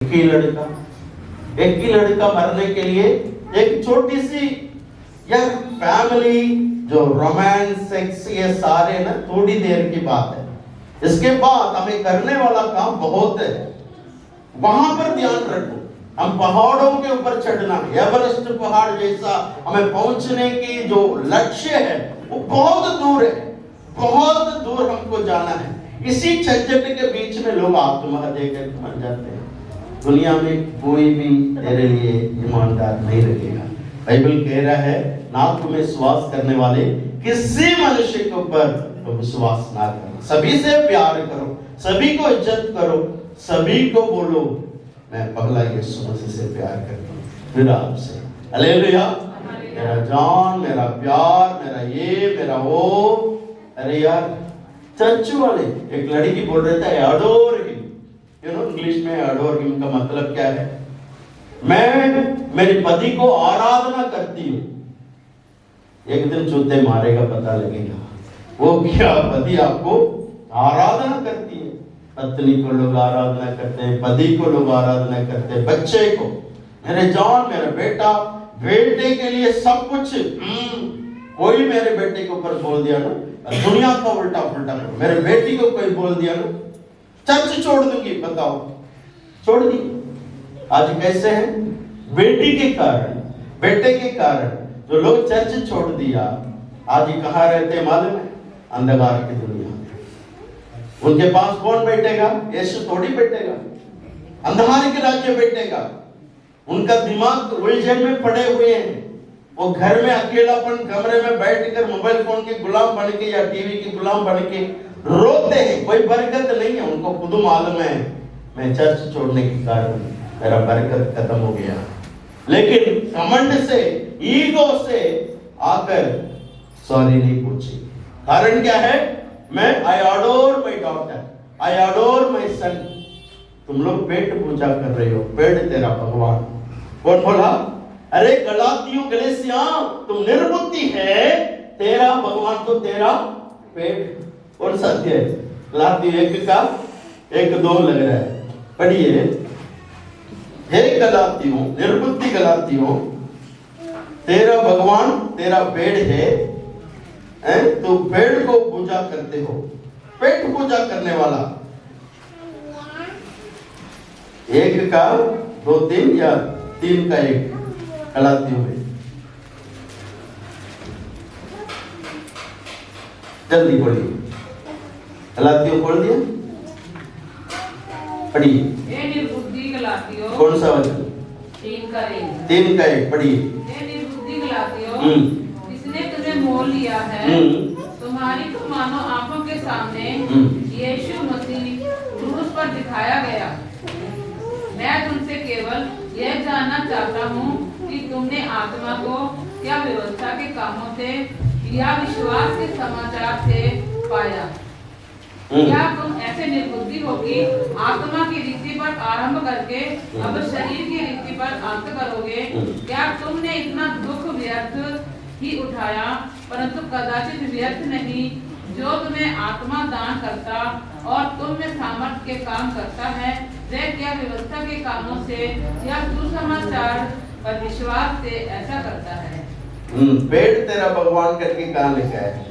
एक ही लड़का मरने के लिए एक छोटी सी यार फैमिली जो रोमांस सेक्स ये सारे ना थोड़ी देर की बात है। इसके बाद हमें करने वाला काम बहुत है। वहां पर ध्यान रखो, हम पहाड़ों के ऊपर चढ़ना, एवरेस्ट पहाड़ जैसा हमें पहुंचने की जो लक्ष्य है वो बहुत दूर है, बहुत दूर हमको जाना है। इसी झंझट के बीच में लोग आत्महत्या देकर मर जाते हैं। दुनिया में कोई भी तेरे लिए ईमानदार नहीं रहेगा। बाइबल कह रहा है ना तुम विश्वास करने वाले किसी मनुष्य के ऊपर तो विश्वास ना करो, सभी से प्यार करो, सभी को इज्जत करो, सभी को बोलो मैं पगला यीशु मसीह से प्यार करता हूँ। फिर आपसे हालेलुया, मेरा जान, मेरा प्यार, मेरा ये, मेरा वो। अरे यार चर्च वाले एक लड़की बोल रहे थे adore him, you know English में अडोर हिम का मतलब क्या है? मैं मेरे पति को आराधना करती हूँ। एक दिन जूते मारेगा पता लगेगा वो क्या पति आपको आराधना करती है। पत्नी को लोग आराधना करते हैं, पति को लोग आराधना करते हैं, बच्चे को, मेरे जान, मेरा बेटा, बेटे के लिए सब कुछ। कोई मेरे बेटे के ऊपर बोल दिया ना, दुनिया का उल्टा पुल्टा करो, मेरे बेटी को कोई बोल दिया ना, चर्च छोड़ दूंगी। बताओ, छोड़ दी। आज कैसे है? बेटी के कारण, बेटे के कारण जो लोग चर्च छोड़ दिया, आज ये कहाँ रहते मालूम है? अंधकार की दुनिया में। उनके पास कौन बैठेगा? यीशु थोड़ी बैठेगा, अंधकार के राज्य बैठेगा। उनका दिमाग उलझन में पड़े हुए हैं। वो घर में अकेलापन कमरे में बैठकर मोबाइल फोन के गुलाम बन के या टीवी के गुलाम बन के रोते हैं। कोई बरकत नहीं है। उनको खुद मालूम है मैं चर्च छोड़ने के कारण मेरा बरकत खत्म हो गया। लेकिन कमंड से, ईगो से आकर सॉरी नहीं पूछी। कारण क्या है? मैं I adore my daughter, I adore my son. तुम लोग पेट पूजा कर रहे हो, पेट तेरा भगवान। कौन बोला? अरे गलातियों गलेसिया, तुम निर्बुद्धि है, तेरा भगवान तो तेरा पेट। कौन सत्य है? गलातियों 1 का 1-2 लग रहा है, पढ़िए। हे गलातियों, निर्बुद्धि गलातियों, तेरा भगवान तेरा पेड़ है, तो पेड़ को पूजा करते हो, पेट पूजा करने वाला। 1 का 2-3 या 3 का 1 गलातियों में, जल्दी पढ़िए। गलातियों खोल दिया, पढ़िए। कौन सा वचन? 3 का 1 पढ़िए। निर्बुद्धि गलातियों, इसने तुम्हें मोल लिया है, तुम्हारी तो मानो आंखों के सामने यीशु मसीह क्रूस पर दिखाया गया। मैं तुमसे केवल यह जानना चाहता हूँ कि तुमने आत्मा को क्या व्यवस्था के कामों से या विश्वास के समाचार से पाया? क्या तुम ऐसे निर्बुद्धि हो कि आत्मा की रीति पर आरंभ करके अब शरीर की रीति पर अंत करोगे? क्या तुमने इतना दुख व्यर्थ ही उठाया, परंतु कदाचित व्यर्थ नहीं, जो तुम्हें आत्मा दान करता और तुम में सामर्थ के काम करता है, वह क्या व्यवस्था के कामों से या सुसमाचार पर विश्वास से ऐसा करता है? पेट तेरा भगवान करके कहाँ लिखा है?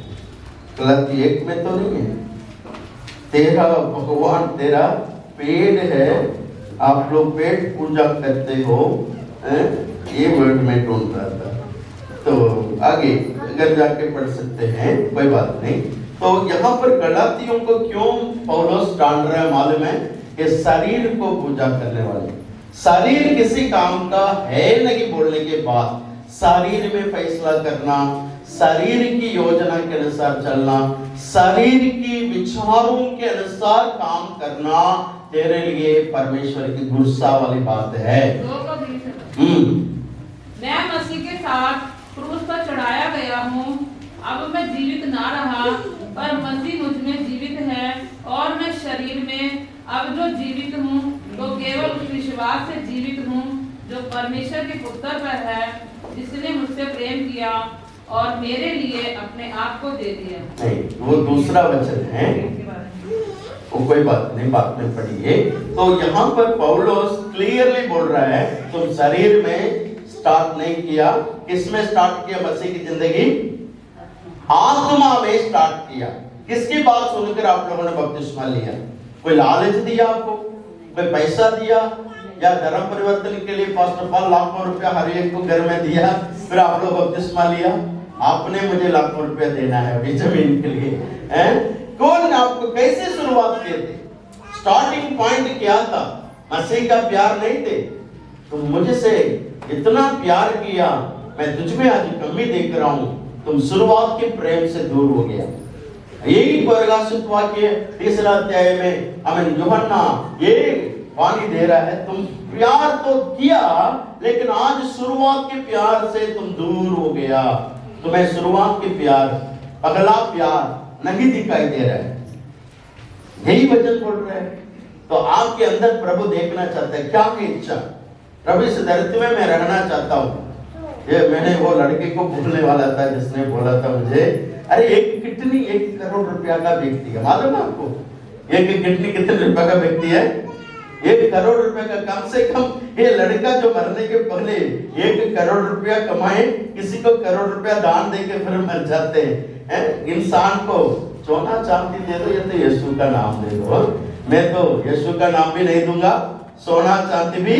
गलाती 1 में तो नहीं है। तेरा भगवान तेरा पेट है। आप लोग पेट पूजा करते हो, ये वर्ड में ढूंढ रहा था। तो आगे अगर जाके पढ़ सकते हैं, कोई बात नहीं। तो यहाँ पर गलातियों को क्यों पौलुस डांट रहा है मालूम है? कि शरीर को पूजा करने वाले, शरीर किसी काम का है नहीं बोलने के बाद, शरीर में फैसला करना, शरीर की योजना के अनुसार चलना, शरीर की विचारों के अनुसार काम करना तेरे लिए परमेश्वर की गुस्सा वाली बात है। मैं मसीह के साथ क्रूस पर चढ़ाया गया हूँ। अब मैं जीवित ना रहा, पर मसीह मुझ में जीवित है, और मैं शरीर में अब जो जीवित हूँ तो केवल उस विश्वास से जीवित हूँ जो परमेश्वर के पुत्र पर है, जिसने मुझसे प्रेम किया और मेरे लिए अपने आप को दे दिया। नहीं, वो दूसरा वचन है। वो कोई बात नहीं, बात में पढ़िए। तो यहाँ पर पौलुस क्लियरली बोल रहा है, तुम शरीर में स्टार्ट नहीं किया, किसमें स्टार्ट किया मसीह की जिंदगी? आत्मा में स्टार्ट किया। किसकी बात सुनकर आप लोगों ने बपतिस्मा लिया? कोई लालच दिया आपको? कोई पैसा दिया? या धर्म परिवर्तन के लिए पास्टर पाल लाखों रुपया हर एक को घर में दिया, फिर आप लोग बपतिस्मा लिया? आपने मुझे लाखों रुपया देना है अभी जमीन के लिए, हैं? कौन आपको कैसे शुरुआत किए थे? स्टार्टिंग पॉइंट क्या था? मसीह का प्यार नहीं थे? तुम मुझसे इतना प्यार किया, मैं तुझ में आज कमी देख रहा हूं, तुम शुरुआत के प्रेम से दूर हो गया। यही प्रकाशित वाक्य 3 अध्याय में हमें यूहन्ना ये वाणी दे रहा है, तुम प्यार तो किया लेकिन आज शुरुआत के प्यार से तुम दूर हो गया। तुम्हें शुरुआत के प्यार, अगला प्यार नहीं दिखाई दे रहा है। यही वचन बोल रहे हैं। तो आपके अंदर प्रभु देखना चाहता है, क्या है इच्छा? प्रभु इस धरती में मैं रहना चाहता हूँ। ये मैंने वो लड़के को बोलने वाला था जिसने बोला था मुझे, अरे एक किडनी 1 करोड़ रुपया का व्यक्ति है, मालूम है आपको? एक किडनी कितने रुपए का व्यक्ति है? 1 करोड़ रुपए का। कम से कम ये लड़का जो मरने के पहले 1 करोड़ रुपया कमाए, किसी को करोड़ रुपया दान देके फिर मर जाते हैं। इंसान को सोना चांदी दे दो या तो यीशु का नाम दे दो। मैं तो यीशु का नाम भी नहीं दूंगा, सोना चांदी भी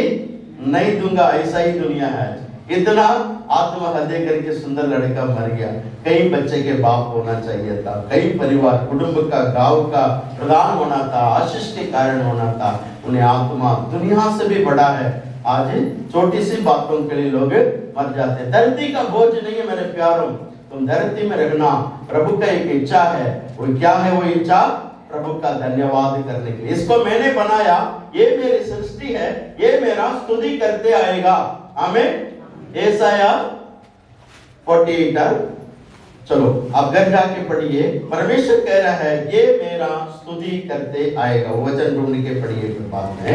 नहीं दूंगा। ऐसा ही दुनिया है। इतना आत्महत्या करके सुंदर लड़का मर गया। कई बच्चे के बाप होना चाहिए था, कई परिवार कुटुंब का, गांव का प्रधान होना था, आशीष के कारण होना था। उन्हें आत्मा दुनिया से भी बड़ा है। आज छोटी सी बातों के लिए लोग मर जाते हैं। धरती का बोझ नहीं है मेरे प्यारों, तुम धरती में रहना प्रभु का एक इच्छा है। वो क्या है? वो इच्छा प्रभु का धन्यवाद करने के लिए। इसको मैंने बनाया, ये मेरी सृष्टि है, ये मेरा स्तुति करते आएगा। आमीन। यशायाह 48। चलो अब घर जाके पढ़िए। परमेश्वर कह रहा है ये मेरा स्तुति करते आएगा। वो वचन ढूंढ के पढ़िए फिर बाद में,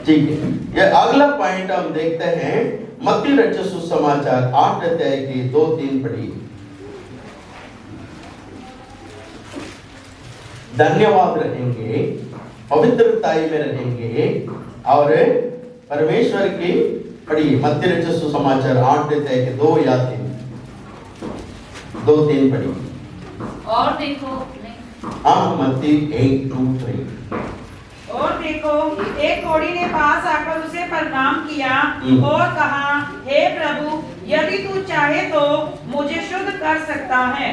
ठीक है? ये अगला पॉइंट हम देखते हैं, मत्ती रचित सुसमाचार 8 अध्याय की 2-3 पढ़िए। धन्यवाद रहेंगे, पवित्रताई में रहेंगे और परमेश्वर की पढ़िए। मत्ती रचित सुसमाचार 8 अध्याय के 2 या 2-3 पढ़िए। और देखो, हाँ, मत्ती 8:2-3। और देखो, एक कोढ़ी ने पास आकर उसे प्रणाम किया और कहा, हे प्रभु, यदि तू चाहे तो मुझे शुद्ध कर सकता है।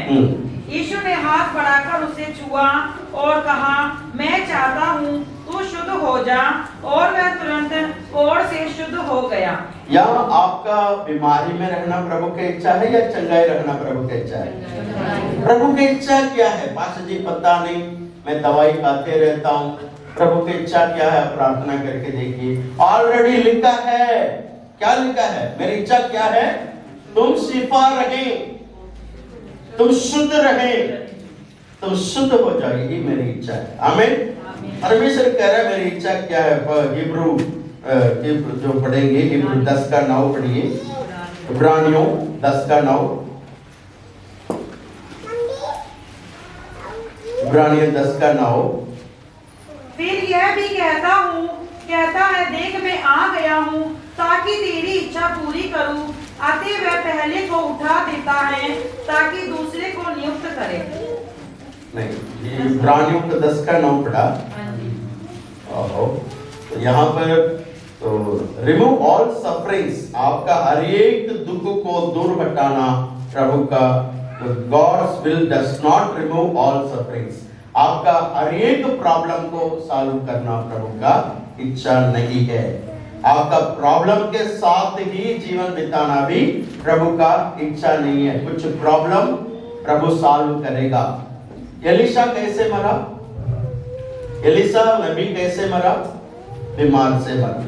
यीशु ने हाथ बढ़ाकर उसे छुआ और कहा, मैं चाहता हूँ, तू शुद्ध हो जा। और वह तुरंत कोढ़ से शुद्ध हो गया। या आपका बीमारी में रहना प्रभु की इच्छा है या चंगाई रखना प्रभु की इच्छा है? प्रभु की इच्छा क्या है? पास्टर जी पता नहीं, मैं दवाई खाते रहता हूँ। प्रभु की इच्छा क्या है? प्रार्थना करके देखिए, ऑलरेडी लिखा है। क्या लिखा है? मेरी इच्छा क्या है? तुम शिफा रहे, तुम शुद्ध रहे, तुम शुद्ध हो जाओ, यही मेरी इच्छा है। आमीन। परमेश्वर कह रहा है मेरी इच्छा क्या है? हिब्रू जो पढ़ेंगे, हिब्रू 10:9 पढ़िए। इब्रानियों 10:9। इब्रानियों 10:9। फिर यह भी कहता है, देख मैं आ गया हूँ ताकि तेरी इच्छा पूरी करूँ। अतः वह पहले को उठा देता है ताकि दूसरे को नियुक्त करे। नहीं, ये इब्रानियों का 10:9 पढ़ा। तो यहाँ पर तो रिमूव ऑल सफरिंग्स, आपका हर एक दुख को दूर हटाना प्रभु का। God's will does not remove all sufferings, आपका हर एक प्रॉब्लम को सॉल्व करना प्रभु का इच्छा नहीं है। आपका प्रॉब्लम के साथ ही जीवन बिताना भी प्रभु का इच्छा नहीं है। कुछ प्रॉब्लम प्रभु सॉल्व करेगा। एलिशा कैसे मरा? एलिशा नबी कैसे मरा? बीमार से मरा।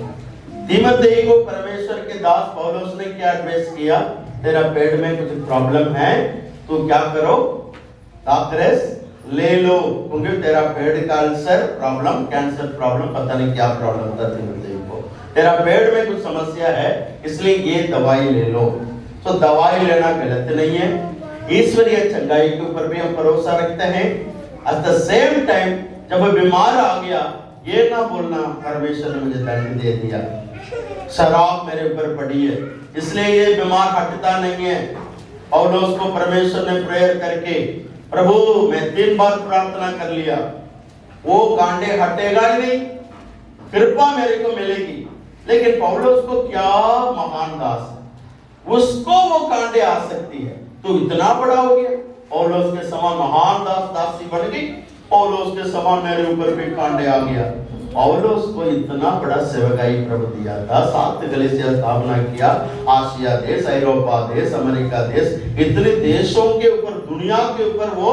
तीमुथियुस को परमेश्वर के दास पौलुस ने क्या एडवाइस किया? तेरा पेट में कुछ प्रॉब्लम है, तो क्या करो? दाखरस ले लो, क्योंकि तेरा पेट का अल्सर प्रॉब्लम, कैंसर प्रॉब्लम, पता नहीं क्या प्रॉब्लम था तीमुथियुस को। तेरा पेट में कुछ समस्या है, इसलिए ये दवाई ले लो। तो दवाई लेना गलत नहीं है। ईश्वरीय चंगाई के ऊपर भी हम भरोसा रखते हैं। एट द सेम टाइम जब बीमार आ गया, ये ना बोलना परमेश्वर ने मुझे दंड दे दिया, शराब मेरे ऊपर पड़ी है इसलिए ये बीमार हटता नहीं है। पौलुस को परमेश्वर ने प्रेयर करके, प्रभु मैं 3 बार प्रार्थना कर लिया, वो कांडे हटेगा ही नहीं, कृपा मेरे को मिलेगी। लेकिन पौलुस को क्या महान दास है, उसको वो कांडे आ सकती है, तो इतना बड़ा हो गया। पौलुस के समान महान दासी बन गई, पौलुस के समान मेरे ऊपर भी कांडे आ गया। पौलुस को इतना बड़ा सेवकाई प्रभु दिया था, 7 कलीसिया स्थापना किया, आसिया देश, यूरोपा देश, अमेरिका देश, इतने देशों के ऊपर, दुनिया के ऊपर वो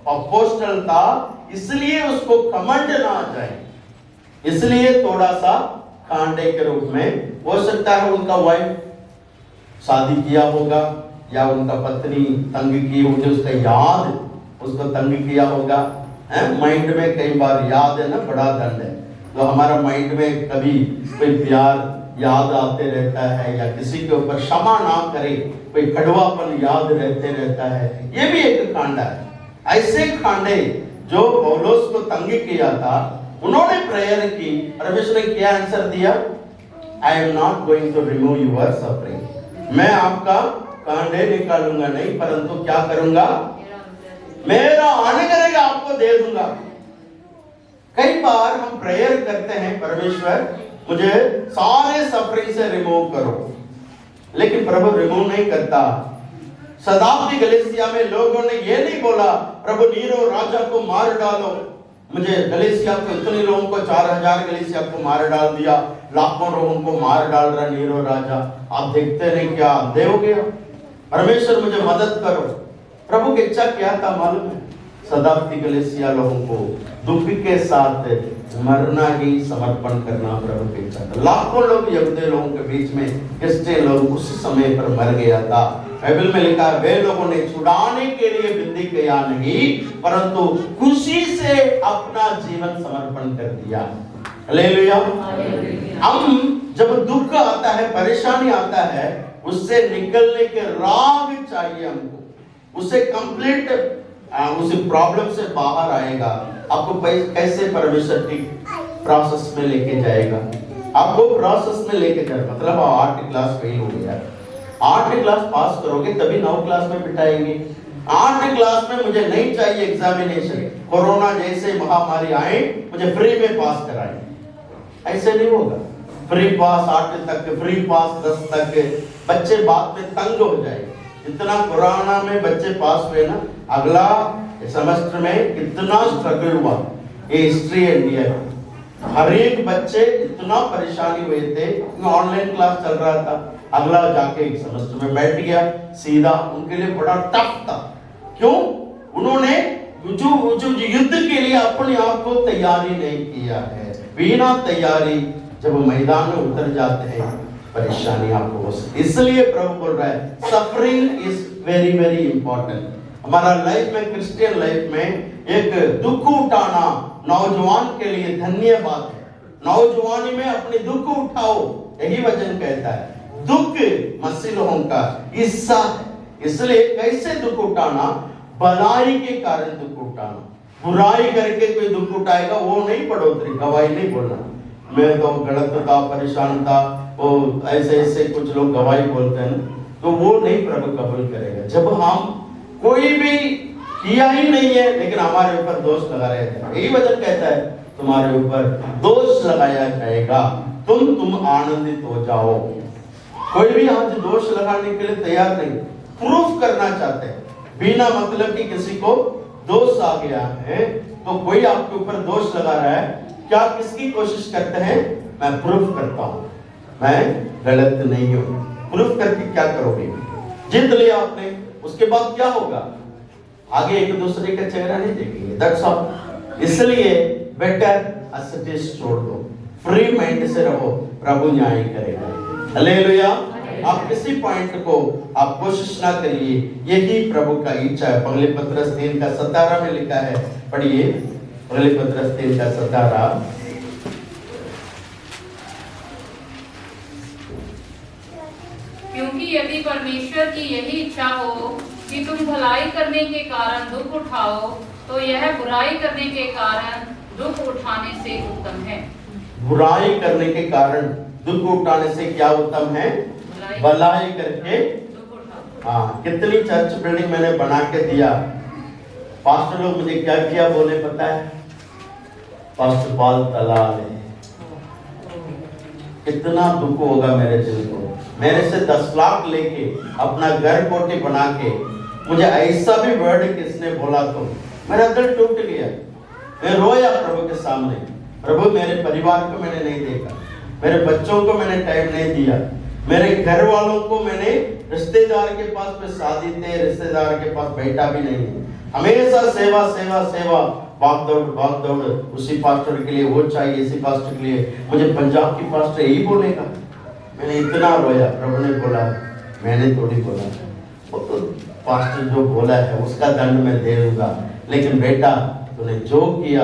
अपोस्टल था। इसलिए उसको कमंड ना आ जाए, इसलिए थोड़ा सा कांडे के रूप में, हो सकता है उनका वाइफ शादी किया होगा या उनका पत्नी तंग की होगी, उसका याद उसको तंग किया होगा। माइंड में कई बार याद है ना, बड़ा दंड है। तो हमारा माइंड में कभी कोई प्यार याद आते रहता है, या किसी के ऊपर क्षमा ना करे, कोई कड़वापन याद रहते रहता है, ये भी एक कांडा है। ऐसे कांडे जो पौलुस को तंग किया था, उन्होंने प्रेयर की, परमेश्वर ने क्या आंसर दिया, I am not going to remove your suffering, मैं आपका कांडे निकालूंगा नहीं, परंतु क्या करूंगा, मेरा अनुग्रह आपको दे दूंगा। कई बार हम प्रेयर करते हैं, परमेश्वर मुझे सारे सफरिंग से रिमूव करो, लेकिन प्रभु रिमूव नहीं करता। शताब्दी गलीसिया में लोगों ने ये नहीं बोला, प्रभु नीरो राजा को मार डालो, मुझे गलीसिया को इतने लोगों को 4000 गलीसिया को मार डाल दिया, लाखों लोगों को मार डाल रहा नीरो राजा, आप देखते नहीं क्या अंधे हो गया, परमेश्वर मुझे मदद करो। प्रभु की इच्छा क्या था मालूम है, शताब्दी कलीसिया लोगों को दुख के साथ मरना ही समर्पण करना प्रभु की इच्छा था। लाखों लोग यहूदी लोगों के बीच में क्रिश्चियन लोग उस समय पर मर गया था। बाइबल में लिखा है, वे लोगों ने छुड़ाने के लिए विनती किया नहीं, परंतु खुशी से अपना जीवन समर्पण कर दिया। हालेलुया। हम जब दुख आता है, परेशानी आता है, उससे निकलने के राह चाहिए हमको, उससे कंप्लीट उसी प्रॉब्लम से बाहर आएगा। आपको कैसे परमेश्वर की प्रोसेस में लेके जाएगा, आपको प्रोसेस में लेके जाएगा। मतलब 8 क्लास फेल हो गया, 8 क्लास पास करोगे तभी 9 क्लास में बिठाएंगे। 8 क्लास में मुझे नहीं चाहिए एग्जामिनेशन, कोरोना जैसे महामारी आए मुझे फ्री में पास कराए, ऐसे नहीं होगा। फ्री पास 8 तक, फ्री पास 10 तक, बच्चे बाद में तंग हो जाएंगे। इतना कोरोना में बच्चे पास हुए ना, अगला सेमेस्टर में कितना स्ट्रगल हुआ, ये हिस्ट्री इंडिया, हर एक बच्चे इतना परेशानी हुए थे, ऑनलाइन क्लास चल रहा था, अगला जाके एक सेमेस्टर में बैठ गया सीधा, उनके लिए बड़ा टफ था। क्यों? उन्होंने जो युद्ध के लिए अपने आप को तैयारी नहीं किया है। बिना तैयारी जब मैदान में उतर जाते हैं, परेशानी आपको हो सकती है। इसलिए प्रभु बोल रहा है, suffering is very very important. हमारा लाइफ में, क्रिश्चियन लाइफ में एक दुख उठाना नौजवान के लिए धन्य बात है। नौजवानी में अपने दुख उठाओ, यही वचन कहता है। दुख मसीह लोगों का हिस्सा है। इसलिए कैसे दुख उठाना, भलाई के कारण दुख उठाना। बुराई करके कोई दुख उठाएगा वो नहीं बढ़ोतरी, गवाही नहीं बोलना, मैं तो गलत था, परेशान था, वो ऐसे ऐसे कुछ लोग गवाही बोलते हैं, तो वो नहीं प्रभु कबूल करेगा। जब हम कोई भी किया ही नहीं है लेकिन हमारे ऊपर दोष लगाया जाएगा, यही वचन कहता है, तुम्हारे ऊपर दोष लगाया जाएगा, तुम आनंदित हो जाओ। कोई भी आज दोष लगाने के लिए तैयार नहीं, प्रूफ करना चाहते हैं। बिना मतलब कि किसी को दोष आ गया है तो कोई आपके ऊपर दोष लगा रहा है, क्या किसकी कोशिश करते हैं, मैं प्रूफ करता हूं, मैं गलत नहीं हूं। प्रूफ करके क्या करोगे, जीत लिया आपने, उसके बाद क्या होगा, आगे एक दूसरे का चेहरा नहीं देखेंगे, दैट्स ऑल। इसलिए बेटर असटिस छोड़ दो, फ्री माइंड से रहो, प्रभु न्याय करेगा। हालेलुया। आप किसी पॉइंट को आप कोशिश ना करिए, यही प्रभु का इच्छा है। पहले पत्रस 3:17 में लिखा है, पढ़िए, पहले पत्रस 3:17। क्योंकि यदि परमेश्वर की यही इच्छा हो कि तुम भलाई करने के कारण दुख उठाओ, तो यह बुराई करने के कारण दुख उठाने से उत्तम है। बुराई करने के कारण दुख उठाने से क्या उत्तम है? भलाई करके दुख उठाओ। हाँ, कितनी चर्च बिल्डिंग मैंने बना के दिया, पास्टर लोग मुझे क्या किया बोले पता है? पास्टर पॉल तलाल है। कितना दुख होगा मेरे दिल को, मेरे से 10 लाख लेके अपना घर कोठी बना के मुझे ऐसा भी वर्ड किसने बोला तो मेरा दिल टूट गया। मैं रोया प्रभु के सामने, प्रभु मेरे परिवार को मैंने नहीं देखा, मेरे बच्चों को मैंने टाइम नहीं दिया, मेरे घर वालों को मैंने, रिश्तेदार के पास में शादी थे, रिश्तेदार के पास बैठा भी नहीं, हमेशा सेवा सेवा सेवा, भाग दौड़ उसी पास्टर के लिए, वो चाहिए इसी पास्टर के लिए, मुझे पंजाब की पास्टर यही बोलेगा। मैंने इतना रोया, प्रभु ने बोला, मैंने थोड़ी बोला, वो तो पास्टर जो बोला है उसका दंड मैं दे दूंगा, लेकिन बेटा तूने जो किया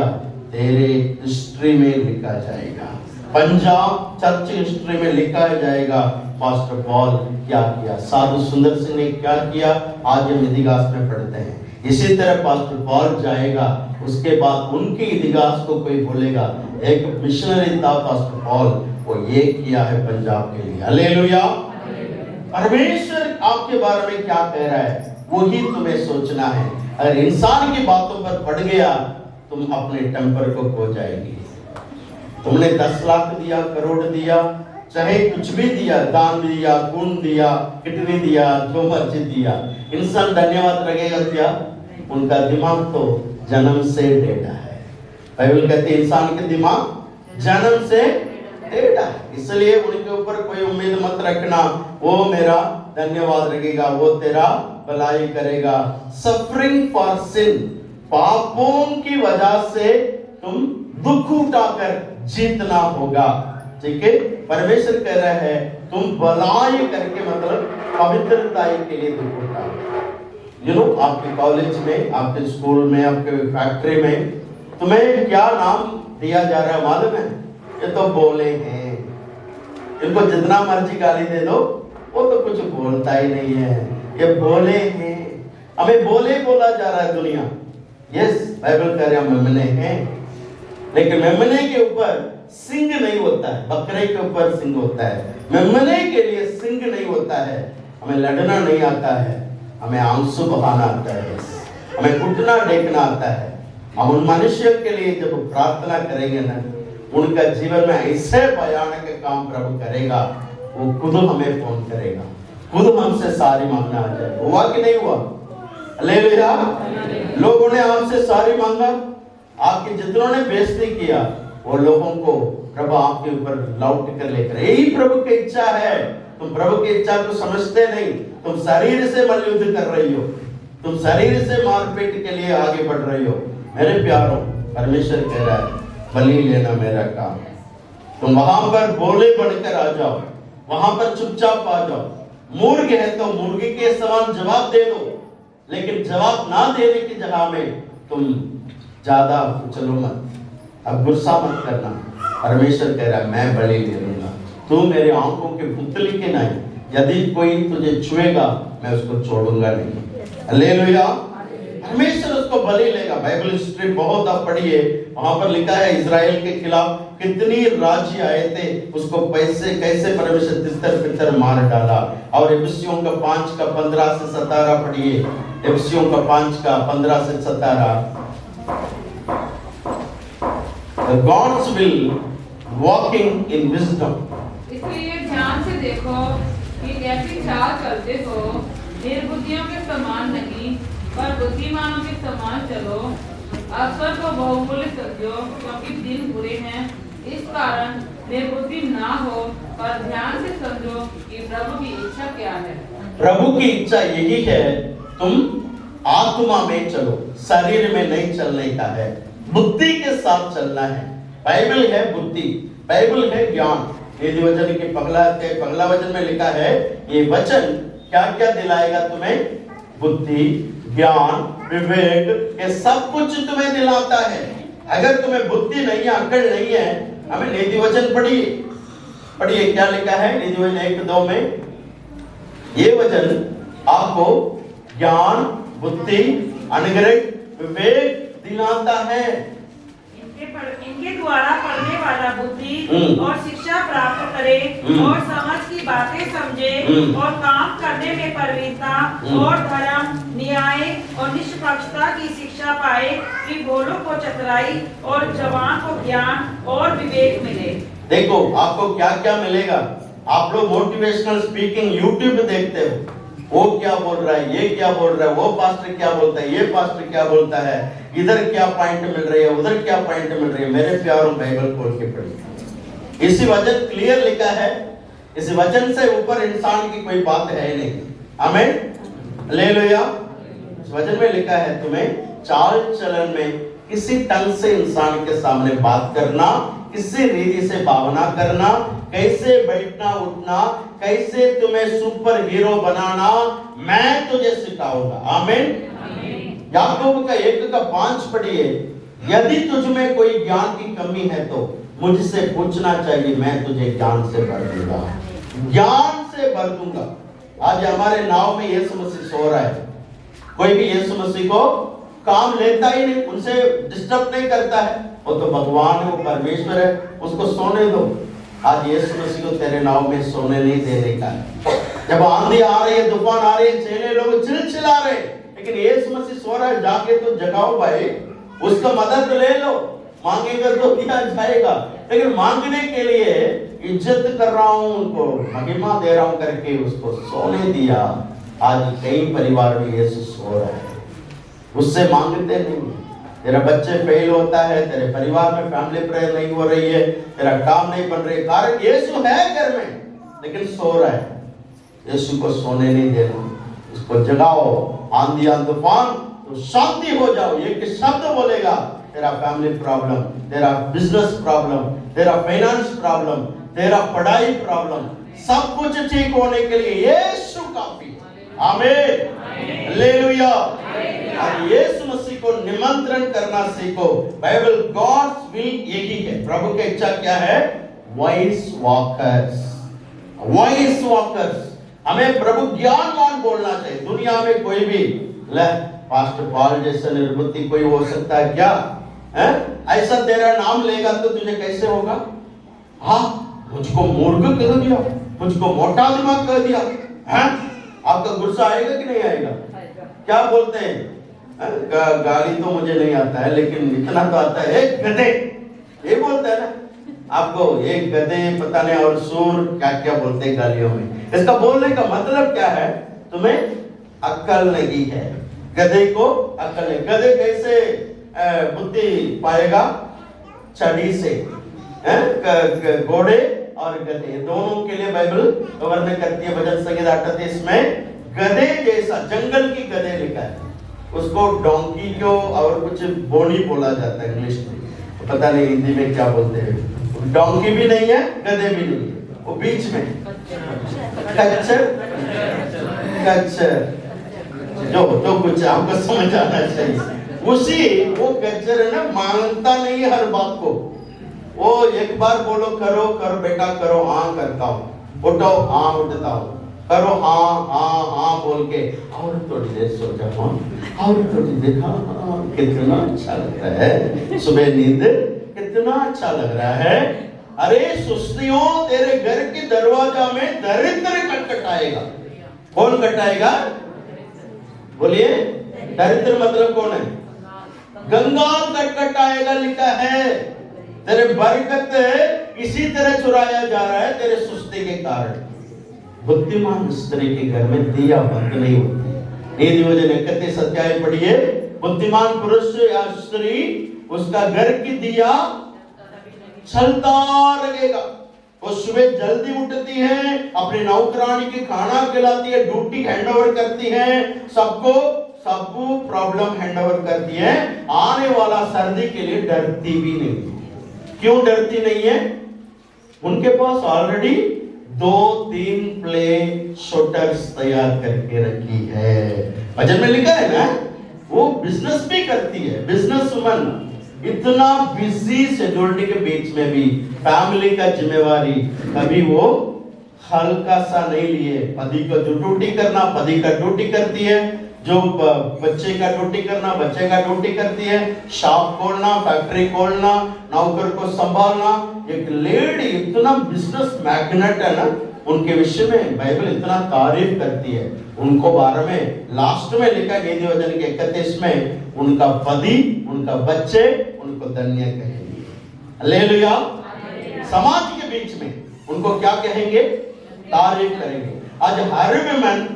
तेरे हिस्ट्री में लिखा जाएगा, पंजाब चर्च हिस्ट्री में लिखा जाएगा। पास्टर पॉल क्या किया, साधु सुंदर सिंह ने क्या किया, आज हम इतिहास में पढ़ते हैं। इसी तरह पास्टर पॉल जाएगा, उसके बाद उनके इतिहास को कोई बोलेगा, एक मिशनरी था पास्टर पॉल, वो ये किया है पंजाब के लिए। हालेलुया। परमेश्वर आपके बारे में क्या कह रहा है वही तुम्हें सोचना है। अगर इंसान की बातों पर पड़ गया तुम अपने टेम्पर को खो जाएगी। तुमने 10 लाख दिया, करोड़ दिया, चाहे कुछ भी दिया, दान दिया, खून दिया, किडनी दिया, जो मर्जी दिया, इंसान धन्यवाद रखेगा क्या? उनका दिमाग तो जन्म से टेढ़ा है। बाइबल कहती है इंसान के दिमाग जन्म से टेढ़ा है, इसलिए उनके ऊपर कोई उम्मीद मत रखना वो मेरा धन्यवाद रखेगा, वो तेरा भलाई करेगा। सफरिंग फॉर सिन, पापों की वजह से तुम दुख उठाकर जीतना होगा। ठीक है, परमेश्वर कह रहा है तुम भलाई करके, मतलब पवित्रता के लिए दुख उठाओ। आपके कॉलेज में, आपके स्कूल में, आपके फैक्ट्री में तुम्हें क्या नाम दिया जा रहा है मालूम है? ये तो बोले हैं, इनको जितना मर्जी गाली दे दो वो तो कुछ बोलता ही नहीं है, ये बोले हैं, हमें बोले बोला जा रहा है दुनिया। यस, बाइबल कह रहा है मेमने हैं, लेकिन मेमने के ऊपर सिंग नहीं होता है, बकरे के ऊपर सिंग होता है, मेमने के लिए सिंग नहीं होता है। हमें लड़ना नहीं आता है, हमें आंसू बहाना आता है, हमें घुटना टेकना आता है। हम उन मनुष्यों के लिए जब प्रार्थना करेंगे ना, उनका जीवन में ऐसे भयानक काम प्रभु करेगा, वो खुद हमें फोन करेगा, खुद हमसे सारी मांगना आ जाए। हुआ कि नहीं हुआ? हालेलुया। लोगों ने आपसे सारी मांगा, आपके जितनों ने बेइज्जती किया, वो लोगों को प्रभु आपके ऊपर लौट कर लेकर, यही प्रभु की इच्छा है। तुम प्रभु की इच्छा को समझते नहीं, तुम शरीर से मल्लयुद्ध कर रही हो, तुम शरीर से मारपीट के लिए आगे बढ़ रही हो। मेरे प्यारों, परमेश्वर कह रहा है बलि लेना मेरा काम। तुम वहां पर बोले बनकर आ जाओ, वहां पर चुपचाप आ जाओ। मूर्ख है तो मुर्गी के समान जवाब दे दो, लेकिन जवाब ना देने की जगह में तुम ज्यादा उछलो मत, अब गुस्सा मत करना। परमेश्वर कह रहा है मैं बलि ले लूंगा, तू मेरे आंखों के पुतली के नहीं, यदि कोई तुझे छुएगा मैं उसको छोड़ूंगा नहीं। हालेलुया। परमेश्वर उसको बलि लेगा। बाइबल हिस्ट्री बहुत आप पढ़िए, वहां पर लिखा है इजराइल के खिलाफ कितनी राज्य आए थे, उसको पैसे कैसे परमेश्वर तितर-बितर मार डाला। और इफिसियों का 5 का 15 से 17 पढ़िए, इफिसियों का 5 का 15 से 17। God's will walking in wisdom। इसलिए ध्यान से देखो कि जैसी चाल चलते हो, निर्बुद्धियों के समान नहीं पर बुद्धिमानों के समान चलो। अवसर को बहुमूल्य समझो क्योंकि दिन बुरे हैं, इस कारण निर्बुद्धि ना हो, पर ध्यान से समझो कि प्रभु की इच्छा क्या है। प्रभु की इच्छा यही है तुम आत्मा में चलो, शरीर में नहीं चलने का है, बुद्धि के साथ चलना है। बाइबल है बुद्धि, बाइबल है ज्ञान। यदि वचन के पगला वचन में लिखा है ये वचन क्या क्या दिलाएगा तुम्हें? बुद्धि, ज्ञान, विवेक, ये सब कुछ तुम्हें दिलाता है। अगर तुम्हें बुद्धि नहीं है, अकड़ नहीं है, हमें नीति वचन पढ़िए क्या लिखा है नीति वचन 1-2 में। ये वचन आपको ज्ञान, बुद्धि, अनुग्रह, विवेक दिलाता है। इनके द्वारा पढ़ने वाला बुद्धि और शिक्षा प्राप्त करे और समझ की बातें समझे और काम करने में प्रवीणता और धर्म, न्याय और निष्पक्षता की शिक्षा पाए कि भोलों को चतुराई और जवान को ज्ञान और विवेक मिले। देखो आपको क्या क्या मिलेगा। आप लोग मोटिवेशनल स्पीकिंग यूट्यूब पे देखते हो, वो क्या बोल रहा है, ये क्या बोल रहा है, वो पास्टर क्या बोलता है, ये पास्टर क्या बोलता है, इधर क्या पॉइंट मिल रही है, उधर क्या पॉइंट मिल रही है। मेरे प्यारों बाइबल खोल के पढ़िए, इसी वचन क्लियर लिखा है, इस वचन से ऊपर इंसान की कोई बात है ही नहीं। आमीन, हालेलुया। इस वचन में लिखा है तुम्हें चाल चलन में किसी ढंग से इंसान के सामने बात करना, किसी रीति से भावना करना, कैसे बैठना उठना, कैसे तुम्हें सुपर हीरो बनाना, मैं तुझे सिखाऊंगा। आमीन। याकूब का 1:5 पढ़िए, यदि तुझ में कोई ज्ञान की कमी है तो मुझसे पूछना चाहिए, मैं तुझे ज्ञान से भर दूंगा, ज्ञान से भर दूंगा। आज हमारे नाव में यीशु मसीह सो रहा है, कोई भी यीशु मसीह को काम लेता ही नहीं, उनसे डिस्टर्ब नहीं करता है। वो तो भगवान है, वो परमेश्वर है, उसको सोने दो। आज यीशु मसीह को तेरे नाव में सोने नहीं देने का है। जब आंधी आ रही है, तूफान आ रही है, चेले लोग चिल्चिला रहे, लेकिन यीशु मसीह सो रहा है, जाके तो जगाओ भाई, उसका मदद ले लो, मांगेगा तो दिया जाएगा। लेकिन मांगने के लिए इज्जत कर रहा हूं, उनको महिमा दे रहा हूं करके उसको सोने दिया। आज कई परिवार में यीशु सो रहा है, उससे मांगते नहीं। तेरा बच्चे फेल होता है, तेरे परिवार में फैमिली प्रेयर नहीं हो रही है, तेरा काम नहीं बन रही, कारण यीशु है घर में लेकिन सो रहा है। यीशु को सोने नहीं देना, उसको जगाओ। आंधी तूफान तो शांति हो जाओ, एक शब्द बोलेगा, तेरा फैमिली प्रॉब्लम, तेरा बिजनेस प्रॉब्लम, तेरा फाइनेंस प्रॉब्लम, तेरा पढ़ाई प्रॉब्लम, सब कुछ ठीक होने के लिए यीशु काफी। आमीन, हालेलुया। और यीशु मसीह को निमंत्रण करना सीखो। बाइबल गॉड्स विल यही है, प्रभु की इच्छा क्या है? Voice walkers, voice walkers. हमें प्रभु ज्ञानवान बोलना चाहिए। दुनिया में कोई भी पास्टर पॉल जैसा निर्बुद्धि कोई हो सकता है क्या? ऐसा तेरा नाम लेगा तो तुझे कैसे होगा? हाँ, मुझको मूर्ख कह दिया, मुझको मोटा दिमाग कह दिया, आपका गुस्सा आएगा कि नहीं आएगा? क्या बोलते हैं? गाली तो मुझे नहीं आता है लेकिन इतना तो आता है, गधे, ये बोलता है ना आपको, एक गधे पता नहीं और सूर क्या क्या बोलते हैं गालियों में। इसका बोलने का मतलब क्या है? तुम्हें अक्ल नहीं है। गधे को अक्ल है। गधे कैसे बुद्धि पाएगा? छड़ी से। घोड़े और गधे दोनों के लिए बाइबल वर्णन करती है। भजन संहिता 38 में गधे जैसा, जंगल की गधे लिखा है, उसको डोंकी को और कुछ बोनी बोला जाता है इंग्लिश में, पता नहीं हिंदी में क्या बोलते हैं। डोंकी भी नहीं है, गधे भी नहीं है, वो बीच में कच्चर, कच्चर जो तो कुछ आपको समझ आना चाहिए। उसी वो कच्चर है ना, मानता नहीं है हर बात को। वो एक बार बोलो करो, करो बेटा करो, हाँ करता हूँ, उठो हाँ उठता हूँ, करो हाँ हाँ हाँ बोल के, और थोड़ी देर सो जाओ, और थोड़ी देर हाँ, कितना अच्छा लग रहा है, सुबह नींद कितना अच्छा लग रहा है। अरे सुस्तियों, तेरे घर के दरवाजा में दरिद्र खटखटाएगा। कौन खटखटाएगा? बोलिए, दरिद्र मतलब कौन है? कंगाल खटखटाएगा लिखा है। तेरे बरकत इसी तरह चुराया जा रहा है तेरे सुस्ती के कारण। बुद्धिमान स्त्री के घर में दिया बंद नहीं होती। नीतिवचन 31 अध्याय पढ़िए। बुद्धिमान पुरुष या स्त्री, उसका घर की दिया चलता रहेगा। वो सुबह जल्दी उठती है, अपनी नौकरानी की खाना खिलाती है, ड्यूटी हैंडओवर करती है, सबको प्रॉब्लम हैंडओवर करती है। आने वाला सर्दी के लिए डरती भी नहीं। क्यों डरती नहीं है? उनके पास ऑलरेडी 2-3 प्ले शूटर्स तैयार करके रखी है। भजन में लिखा है ना, वो बिजनेस भी करती है, बिजनेस वुमन। इतना बिजी शेड्यूल के बीच में भी फैमिली का जिम्मेवारी कभी वो हल्का सा नहीं लिए। पति को जो ड्यूटी करना, पति का ड्यूटी करती है, जो बच्चे का ड्यूटी करना, बच्चे का ड्यूटी करती है, शॉप खोलना, फैक्ट्री खोलना, नौकर को संभालना। एक लेडी इतना बिजनेस मैग्नेट है ना, उनके विषय में बाइबल इतना तारीफ करती है। उनको बारे में लास्ट में लिखा है नीति वचन के 31 में, उनका पति, उनका बच्चे उनको धन्य कहेंगे। हालेलुया। समाज के बीच में उनको क्या कहेंगे? तारीफ करेंगे। आज हर वुमन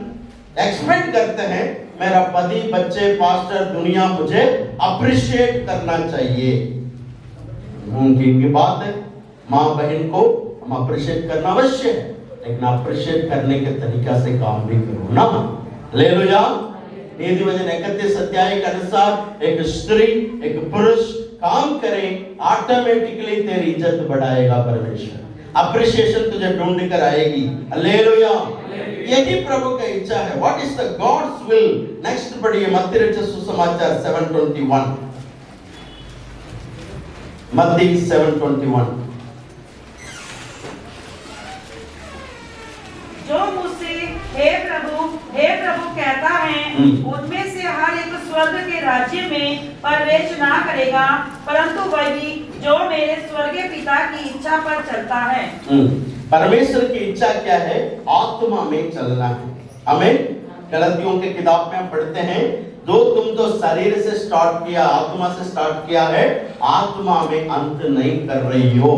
एक्सपेक्ट करते हैं मेरा पति, बच्चे, पास्टर, दुनिया मुझे अप्रिशिएट करना चाहिए। मुमकिन की बात है, माँ बहन को हम अप्रिशिएट करना अवश्य है, लेकिन अप्रिशिएट करने के तरीका से काम भी करो ना। हालेलुया। नीति वचन 31 अध्याय के अनुसार एक स्त्री, एक पुरुष काम करें, ऑटोमेटिकली तेरी इज्जत बढ़ाएगा परमेश्वर, अप्रिशिएशन तुझे ढूंढ कर आएगी। हालेलुया। यही प्रभु का इच्छा है। What is the gods will? Next पढ़िए मत्ती रचित सुसमाचार 7:21। मत्ती 7:21। जो मुझसे हे प्रभु कहता है, उनमें से हर एक स्वर्ग के राज्य में प्रवेश ना करेगा, परंतु वही जो मेरे स्वर्गीय पिता की इच्छा पर चलता है। परमेश्वर की इच्छा क्या है? आत्मा में चलना है। हमें गलतियों के किताब में पढ़ते हैं, जो तुम तो शरीर से स्टार्ट किया, आत्मा से स्टार्ट किया है, आत्मा में अंत नहीं कर रही हो।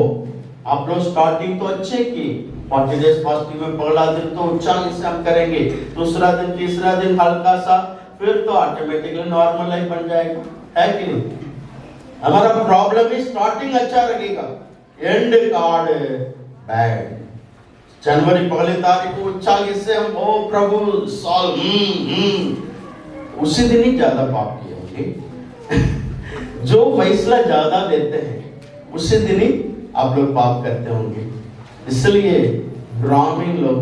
आप लोग स्टार्टिंग तो अच्छे की, 40 डेज फास्टिंग में पहला दिन तो उच्चांग से हम करेंगे, दूसरा दिन, तीसरा दिन हल्का सा, फिर तो ऑटोमेटिकली नॉर्मल लाइफ बन जाएगा, है कि नहीं? हमारा प्रॉब्लम ही स्टार्टिंग अच्छा लगेगा, एंड कार्ड बैड। जनवरी 1 तारीख को उच्चांग से हम ओ प्रभु साल उसी दिन ही ज्यादा पाप किए होंगे। जो फैसला ज्यादा देते हैं उसी दिन ही आप लोग पाप करते होंगे। इसलिए ब्राह्मण लोग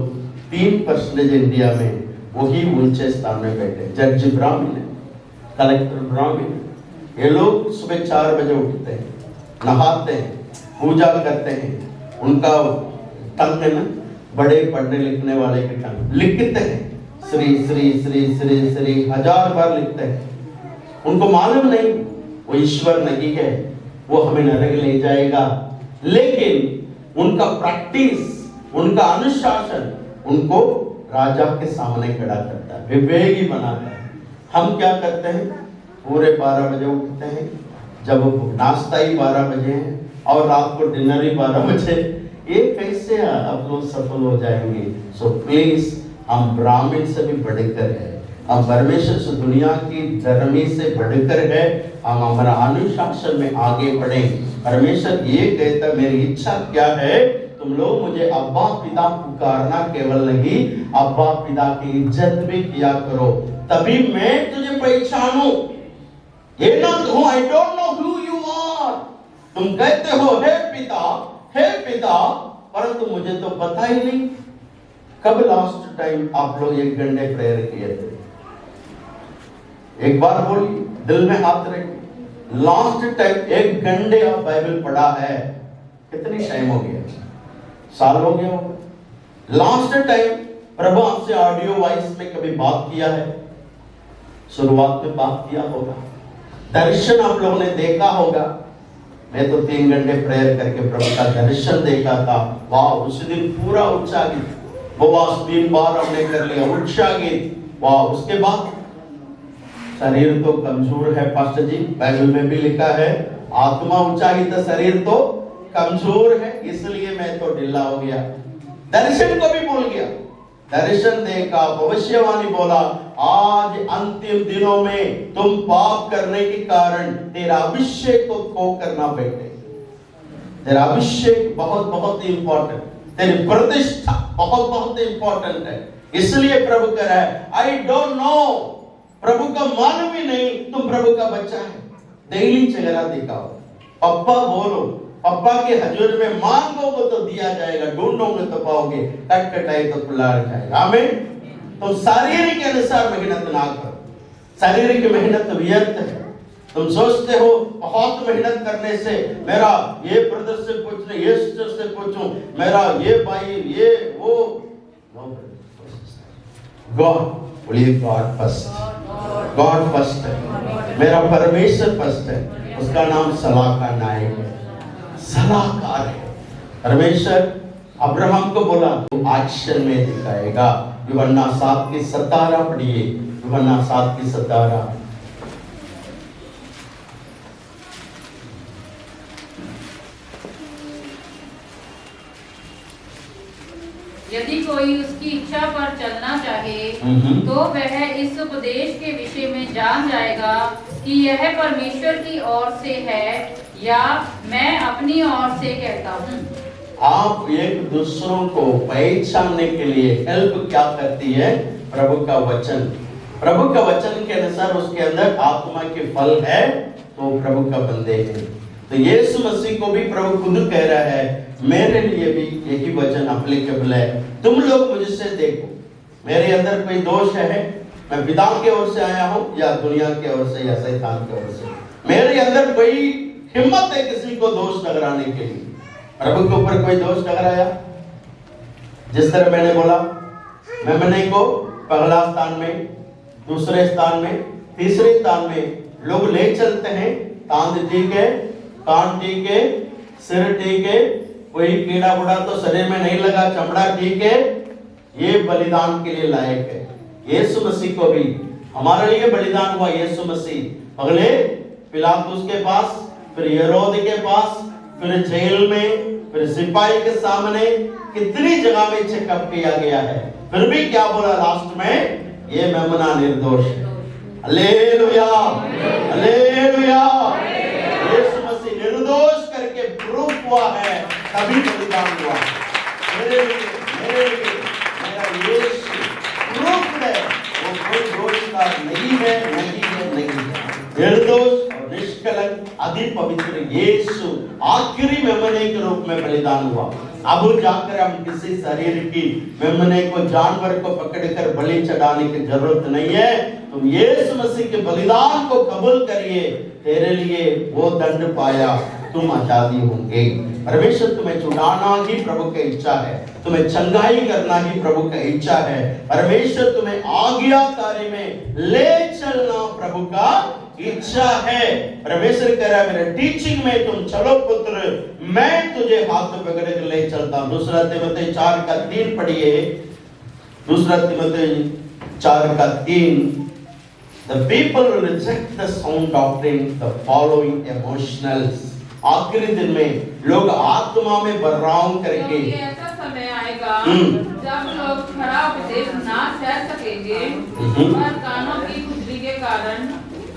3% इंडिया में वही ऊंचे स्थान में बैठे। जज ब्राह्मण है, कलेक्टर ब्राह्मण है। ये लोग सुबह 4 बजे उठते हैं, नहाते हैं, पूजा करते हैं। उनका टंग है ना, बड़े पढ़ने लिखने वाले के टंग, लिखते हैं श्री श्री श्री श्री श्री 1000 बार लिखते हैं। उनको मालूम नहीं वो ईश्वर नहीं है, वो हमें नरक ले जाएगा, लेकिन उनका प्रैक्टिस, उनका अनुशासन उनको राजा के सामने खड़ा करता है, विवेकी बनाता है। हम क्या करते हैं? पूरे 12 बजे उठते हैं, जब नाश्ता ही 12 बजे है और रात को डिनर ही 12 बजे। ये कैसे आप लोग सफल हो जाएंगे? सो प्लीज, हम ब्राह्मण से भी बढ़कर है, हम परमेश्वर से, दुनिया की धर्मी से बढ़कर है। हम हमारा अनुशासन में आगे बढ़े। परमेश्वर ये कहता, मेरी इच्छा क्या है? तुम लोग मुझे अब्बा पिता पुकारना केवल नहीं, अब्बा पिता की इज्जत भी किया करो, तभी मैं तुझे पहचानूं। ये ना कहूं I don't know who you are. तुम कहते हो हे पिता, परंतु मुझे तो पता ही नहीं। कब लास्ट टाइम आप लोग 1 घंटे प्रेयर किए थे? एक बार बोलिए, दिल में हाथ रखिए, लास्ट टाइम 1 घंटे आप बाइबल पढ़ा है? कितनी टाइम हो गया? साल हो गया होगा। लास्ट टाइम प्रभु आपसे ऑडियो वॉइस में कभी बात किया है? शुरुआत में बात किया होगा, दर्शन आप लोगों ने देखा होगा। मैं तो 3 घंटे प्रेयर करके प्रभु का दर्शन देखा था। वाह, उस दिन पूरा उत्साह गीत, उपवास 3 बार हमने कर लिया, उत्साह गीत। वाह, उसके बाद शरीर तो कमजोर है पास्टर जी, बाइबल में भी लिखा है आत्मा उत्साहित है, शरीर तो कमजोर है, इसलिए मैं तो ढीला हो गया। दर्शन को भी भूल गया, दर्शन देखा, भविष्यवाणी बोला, आज अंतिम दिनों में तुम पाप करने के कारण तेरा अभिषेक को खो करना बैठे। तेरा अभिषेक बहुत बहुत इंपॉर्टेंट, तेरी प्रतिष्ठा बहुत बहुत इंपॉर्टेंट है। इसलिए प्रभु कह रहा है, आई डोंट नो, प्रभु का मालूम ही नहीं तुम प्रभु का बच्चा है। डेली चेहरा दिखाओ, पप्पा बोलो, पप्पा के हजूर में मांगोगे तो दिया जाएगा, ढूंढोगे तो पाओगे, कटकटाई तो खुला जाएगा। आमीन। तुम शारीरिक अनुसार मेहनत ना करो, शारीरिक मेहनत व्यर्थ है। तुम सोचते हो बहुत मेहनत करने से मेरा ये ब्रदर से पूछने, ये सिस्टर से पूछूं, मेरा ये भाई, ये वो। God, only God first. God first है, मेरा परमेश्वर फर्स्ट है। उसका नाम सलाह का नायक है, सलाहकार है। परमेश्वर अब्राहम को बोला तो एक्शन में दिखाएगा। यूहन्ना 7:17 पढ़िए, यूहन्ना 7:17। यदि कोई उसकी इच्छा पर चलना चाहे तो वह इस उपदेश के विषय में जान जाएगा कि यह परमेश्वर की ओर से है या मैं अपनी ओर से कहता हूँ। आप एक दूसरों को पहचानने के लिए हेल्प क्या करती है? प्रभु का वचन। प्रभु का वचन के अनुसार उसके अंदर आत्मा के फल है तो प्रभु का बंदे हैं। तो यीशु मसीह को भी प्रभु खुद कह रहा है, मेरे लिए भी यही वचन एप्लीकेबल है। तुम लोग मुझसे देखो, मेरे अंदर कोई दोष है, मैं पिता की ओर से आया हूँ या दुनिया की ओर से या शैतान की ओर से? मेरे अंदर कोई हिम्मत है किसी को दोष लगाने के लिए? प्रभु के ऊपर कोई दोष लगाया? जिस तरह मैंने बोला, मेमने को पहला स्थान में, दूसरे स्थान में, तीसरे स्थान में लोग ले चलते हैं। तांद ठीक है, कान ठीक है, सिर ठीक है, कोई कीड़ा बुड़ा तो शरीर में नहीं लगा, चमड़ा ठीक है, ये बलिदान के लिए लायक है। यीशु मसीह को भी हमारे लिए बलिदान हुआ। यीशु मसीह पहले पिलातुस के पास, फिर हेरोद के पास, फिर जेल में, फिर सिपाही के सामने, कितनी जगह में चेकअप किया गया है। फिर भी क्या बोला लास्ट में? ये मेमना निर्दोष है। Hallelujah, hallelujah. यीशु मसीह निर्दोष करके प्रूफ हुआ है, तभी बलिदान हुआ। मेरे लिए मेरा यीशु प्रूफ है, वो कोई दोषदार नहीं है, नहीं है, नहीं है। निर्दोष और निष्कलंक अति पवित्र यीशु आखिरी मेमने के रूप में बलिदान हुआ। अब जाकर हम किसी शरीर की मेमने को, जानवर को पकड़कर बलि चढ़ाने की जरूरत नहीं है। तुम यीशु मसीह के बलिदान को कबूल करिए, तेरे लिए वो दंड पाया, तुम आजादी होंगे। परमेश्वर तुम्हें छुड़ाना ही प्रभु की इच्छा है, तुम्हें चंगाई करना ही प्रभु की इच्छा है। परमेश्वर तुम्हें आज्ञाकारी में ले चलना प्रभु का इच्छा है। परमेश्वर कह रहा है, मेरे टीचिंग में तुम चलो पुत्र, मैं तुझे हाथ पकड़ कर ले चलता हूं। दूसरा तिमोथी 4:3 पढ़िए, दूसरा Timothy 4:3। The people reject the sound doctrine, the following emotionals। आखिरी दिन में लोग आत्मा में बर्राव करके, ऐसा समय आएगा जब लोग खराब उपदेश ना सह सकेंगे और कानों की खुजली के कारण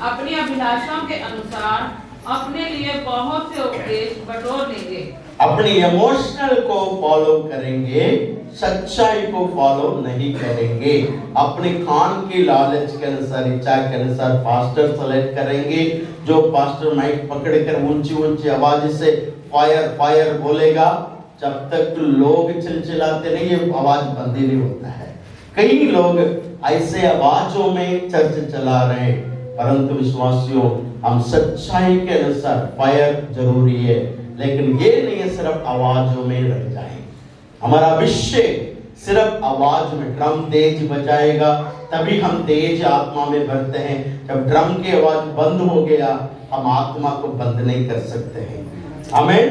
अपनी अभिलाषाओं के अनुसार अपने लिए बहुत से उपदेश बटोर लेंगे। अपनी इमोशनल को फॉलो करेंगे, सच्चाई को फॉलो नहीं करेंगे। अपने खान की लालच के अनुसार, इच्छा के अनुसार पास्टर सेलेक्ट करेंगे। जो पास्टर माइक पकड़कर ऊंची ऊंची आवाज से फायर फायर बोलेगा, जब तक लोग चिल्चिलाते नहीं, ये आवाज बंद ही नहीं होता है। कई लोग ऐसे आवाजों में चर्च चला रहे हैं, परंतु विश्वासियों, हम सच्चाई के अनुसार फायर जरूरी है, लेकिन ये नहीं है सिर्फ आवाजों में रह जाए। हमारा विषय सिर्फ आवाज में, ड्रम तेज बजाएगा तभी हम तेज आत्मा में भरते हैं। जब ड्रम की आवाज बंद हो गया, हम आत्मा को बंद नहीं कर सकते हैं। हमें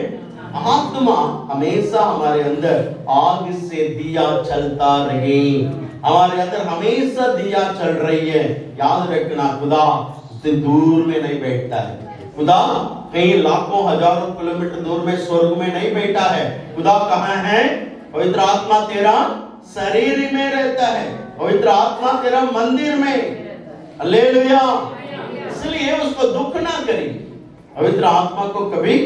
आत्मा हमेशा हमारे अंदर आग से दिया चलता रहे, हमारे अंदर हमेशा दिया चल रही है। याद रखना, खुदा उससे दूर में नहीं बैठता है। खुदा कहीं लाखों हजारों किलोमीटर दूर में स्वर्ग में नहीं बैठा है। खुदा कहाँ है? पवित्र आत्मा तेरा शरीर में रहता है, पवित्र आत्मा तेरा मंदिर में। हालेलुया। इसलिए उसको दुख ना करी। पवित्र आत्मा को कभी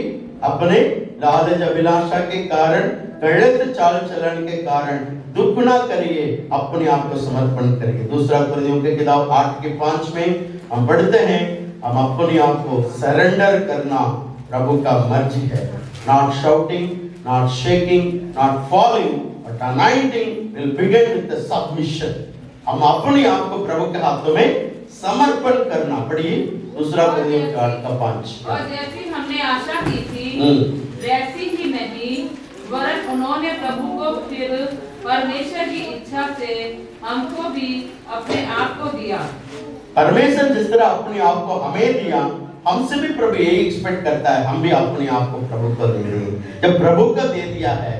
अपने लालच अभिलाषा के कारण, गलत चाल चलन के कारण दुख ना करिए, अपने आप को समर्पण करिए। दूसरा कुरिन्थियों की किताब 8:5 में हम पढ़ते हैं, हम अपने आप को सरेंडर करना प्रभु का मर्जी है। Not shouting, not shaking, not falling, but anointing will begin with the submission. हम अपने आप को प्रभु के हाथों में समर्पण करना। पढ़िए दूसरा कुरिन्थियों 8:5। और जैसी हमने आशा की थी वैसी ही नहीं, वरन उन्होंने प्रभु को फिर परमेश्वर की इच्छा से हमको भी अपने आप को दिया। परमेश्वर जिस तरह अपने आप को हमें दिया, हमसे भी प्रभु यही एक्सपेक्ट करता है, हम भी अपने आप को प्रभु को दे दें। जब प्रभु को दे दिया है,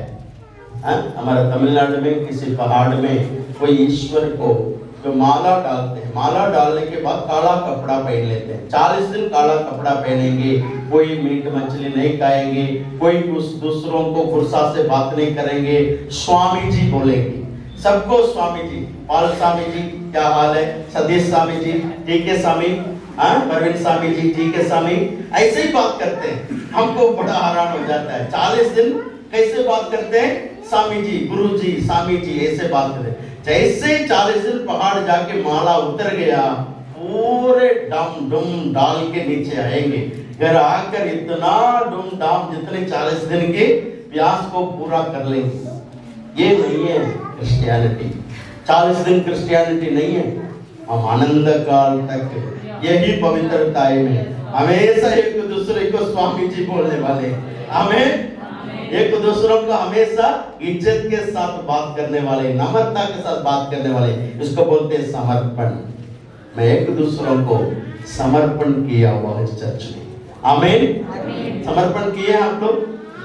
हमारा तमिलनाडु में किसी पहाड़ में कोई ईश्वर को जो माला डालते हैं, माला डालने के बाद काला कपड़ा पहन लेते हैं। 40 दिन काला कपड़ा पहनेंगे, कोई मीट मछली नहीं खाएंगे, कोई दूसरों को गुस्सा से बात नहीं करेंगे, स्वामी जी बोलेंगे सबको। स्वामी जी, पाल स्वामी जी क्या हाल है, सतीश स्वामी जी ठीक है स्वामी, प्रवीण स्वामी जी ठीक है स्वामी, ऐसे ही बात करते हैं। हमको बड़ा हैरान हो जाता है, 40 दिन कैसे बात करते हैं, स्वामी जी, गुरु जी, स्वामी जी, ऐसे बात करते हैं। जैसे 40 दिन पहाड़ जाके माला उतर गया, पूरे डम डुम डाल के नीचे आएंगे। घर आकर इतना डुम डाम जितने 40 दिन के प्यास को पूरा कर लेंगे। ये नहीं है क्रिश्चियनिटी। 40 दिन क्रिश्चियनिटी नहीं है। हम आनंद काल तक यही पवित्रताएं में हमेशा एक दूसरे को स्वामी जी बोलने वाले, हमें एक दूसरों को हमेशा इज्जत के साथ बात करने वाले, नम्रता के साथ बात करने वाले, इसको बोलते हैं समर्पण। मैं एक दूसरों को समर्पण किया हुआ है चर्च में, आमीन। समर्पण किए आप लोग।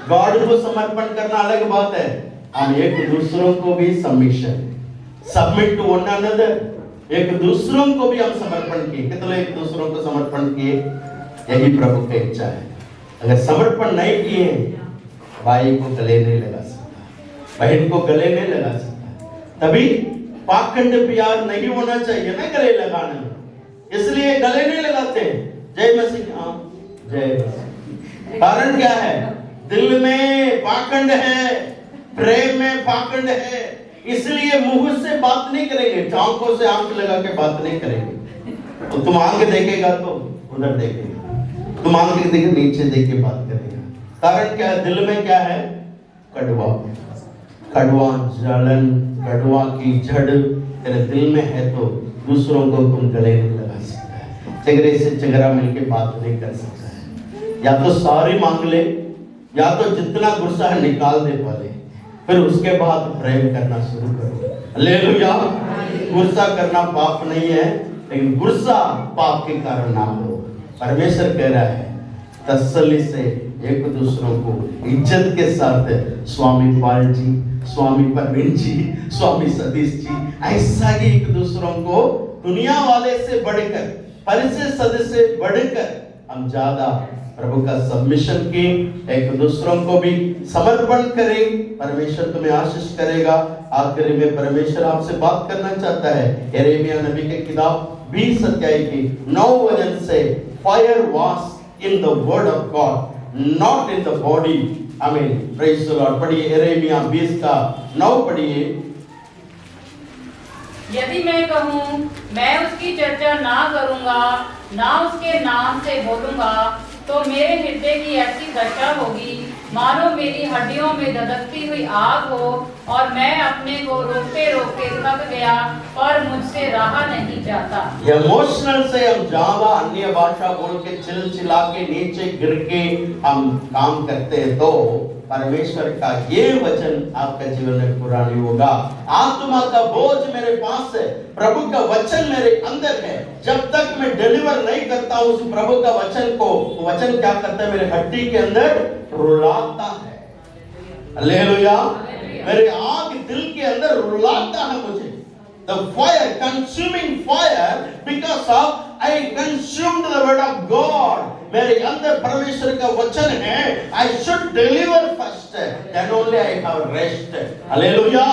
गॉड को समर्पण करना अलग बात है, हम एक दूसरों को भी सबमिट टू वन अनदर, एक दूसरों को भी हम समर्पण किए। कितने एक दूसरों को समर्पण किए, यही प्रभु की इच्छा है। अगर समर्पण नहीं किए, भाई को गले नहीं लगा सकता, बहन को गले नहीं लगा सकता। तभी पाखंड प्यार नहीं होना चाहिए ना गले लगाने में, इसलिए गले नहीं लगाते। जय मसीह, हाँ जय मसीह। कारण क्या है, दिल में पाखंड है, प्रेम में पाखंड है, इसलिए मुंह से बात नहीं करेंगे, आंखों से आंख लगा के बात नहीं करेंगे। तो तुम आंख देखेगा तो उधर देखेगा, तुम आंख देखे नीचे देख के बात करेगा। कारण क्या है, दिल में क्या है, कड़वा, कड़वा जलन, कड़वा की जड़ तेरे दिल में है, तो दूसरों को तुम गले नहीं लगा सकता है, चेहरे से चेहरा मिलके बात नहीं कर सकता है। या तो सॉरी मांग ले, या तो जितना गुस्सा है निकाल दे पहले, फिर उसके बाद प्रेम करना शुरू करो। हालेलुया। गुस्सा करना पाप नहीं है, लेकिन गुस्सा पाप के कारण ना हो। परमेश्वर कह रहा है तसल्ली से एक दूसरों को इज्जत के साथ, स्वामी पाल जी, स्वामी प्रवीण जी, स्वामी सतीश जी, ऐसा ही एक दूसरों को दुनिया वाले से बढ़कर, परिचय सदस्य से बढ़कर हम ज्यादा प्रभु का सबमिशन की, एक दूसरों को भी समर्पण करें। परमेश्वर तुम्हें आशीष करेगा। आखिरी में परमेश्वर आपसे बात करना चाहता है। यिर्मयाह नबी के किताब 20 अध्याय की 9 वचन से, फायर वास in the word of God, not in the body. आमीन, प्रेज द लॉर्ड। पढ़िए यिर्मयाह 20 का 9 पढ़िए। यदि मैं कहूँ मैं उसकी चर्चा ना करूँगा, ना उसके नाम से बोलूँगा, तो मेरे हृदय की ऐसी दशा होगी मानो मेरी हड्डियों में धधकती हुई आग हो, और मैं अपने को रोकते रोकते थक गया और मुझसे रहा नहीं जाता। इमोशनल से हम ज्यादा अन्य भाषा बोल के चिल्ला के नीचे गिर के हम काम करते हैं, तो परमेश्वर का ये वचन आपका जीवन में पूरा नहीं होगा। आत्मा का बोझ मेरे पास है, प्रभु का वचन मेरे अंदर है। जब तक मैं डिलीवर नहीं करता उस प्रभु का वचन को, वचन क्या करता है, मेरे हड्डी के अंदर रुलाता है। हालेलुया। मेरे आग दिल के अंदर रुलाता है मुझे। The fire, consuming fire, because of I consumed the word of God. मेरे अंदर परमेश्वर का वचन है। I should deliver first, then only I have rest. Hallelujah.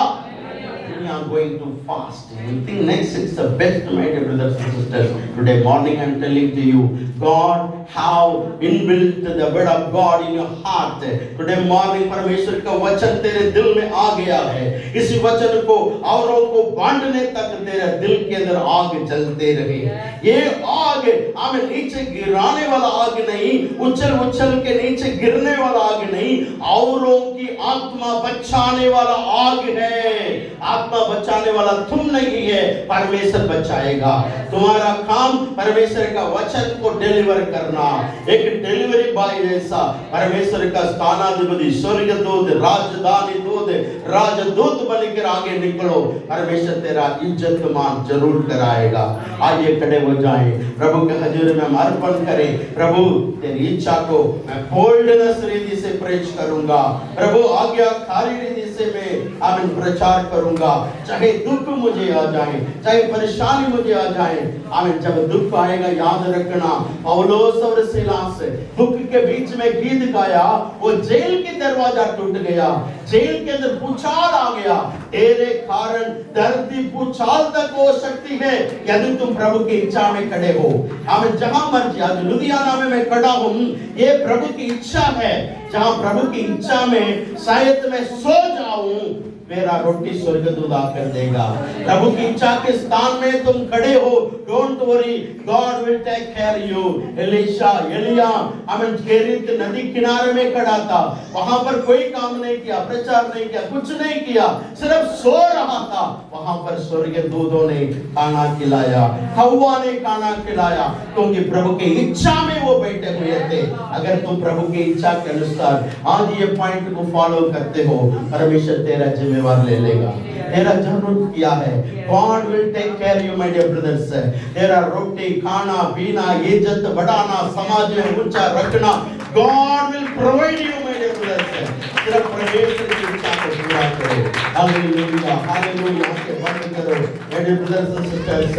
We are going to fast. You think next is the best, my dear brothers and sisters. Today morning I am telling to you, God have inbuilt the word of God in your heart. Today morning परमेश्वर का वचन तेरे दिल में आ गया है। इस वचन को औरों को बांटने तक तेरे दिल के अंदर आग जलते रहे। ये आग हमें नीचे गिराने वाला आग नहीं, उछल उछल के नीचे गिरने वाला आग नहीं, औरों की आत्मा बचाने वाला आग है। आत्मा बचाने वाला तुम नहीं है, परमेश्वर बचाएगा। तुम्हारा काम परमेश्वर का वचन को डिलीवर करना करना, एक डिलीवरी बॉय जैसा परमेश्वर का स्थानाधिपति, स्वर्गदूत, राजधानी दूत, राजदूत बनकर आगे निकलो, परमेश्वर तेरा इज्जत मान जरूर कराएगा। आइए खड़े हो जाएं, प्रभु के हजूर में हम अर्पण करें। प्रभु तेरी इच्छा को मैं बोल्डनेस रीति से प्रेच करूंगा, प्रभु आज्ञाकारी रीति से मैं आमीन प्रचार करूंगा। चाहे दुख मुझे आ जाए, चाहे परेशानी मुझे आ जाए, आमीन। जब दुख आएगा याद रखना, पौलुस और सीलास दुख के बीच में गीत गाया, वो जेल के दरवाजा टूट गया, जेल के अंदर भूचाल आ गया। तेरे कारण धरती भूचाल तक हो सकती है यदि तुम प्रभु की इच्छा में खड़े हो। आमीन। जहां मर्जी, आज लुधियाना में मैं खड़ा हूं, ये प्रभु की इच्छा है। जहां प्रभु की इच्छा में शायद मैं सो जाऊं, मेरा रोटी स्वर्गदूत आकर देगा। प्रभु की इच्छा के स्थान में तुम खड़े हो, don't worry, God will take care you. Elijah आमीन केरित नदी किनारे में खड़ा था, वहां पर कोई काम नहीं किया, प्रचार नहीं किया, कुछ नहीं किया, सिर्फ सो रहा था। वहां पर स्वर्गदूतों ने खाना खिलाया, हव्वा ने खाना खिलाया, क्योंकि प्रभु की इच्छा में वो बैठे हुए थे। अगर तुम प्रभु की इच्छा के अनुसार आज ये पॉइंट को फॉलो करते हो, परमेश्वर तेरा जिम्मेवार ले लेगा। तेरा जरूरत क्या है? God will take care you my dear brothers। तेरा रोटी खाना पीना, इज्जत बढ़ाना, समाज में ऊंचा रखना, God will provide you my dear brothers। सिर्फ परमेश्वर की इच्छा को पूरा करो। Hallelujah, hallelujah. आंखें बंद करो my dear brothers and sisters।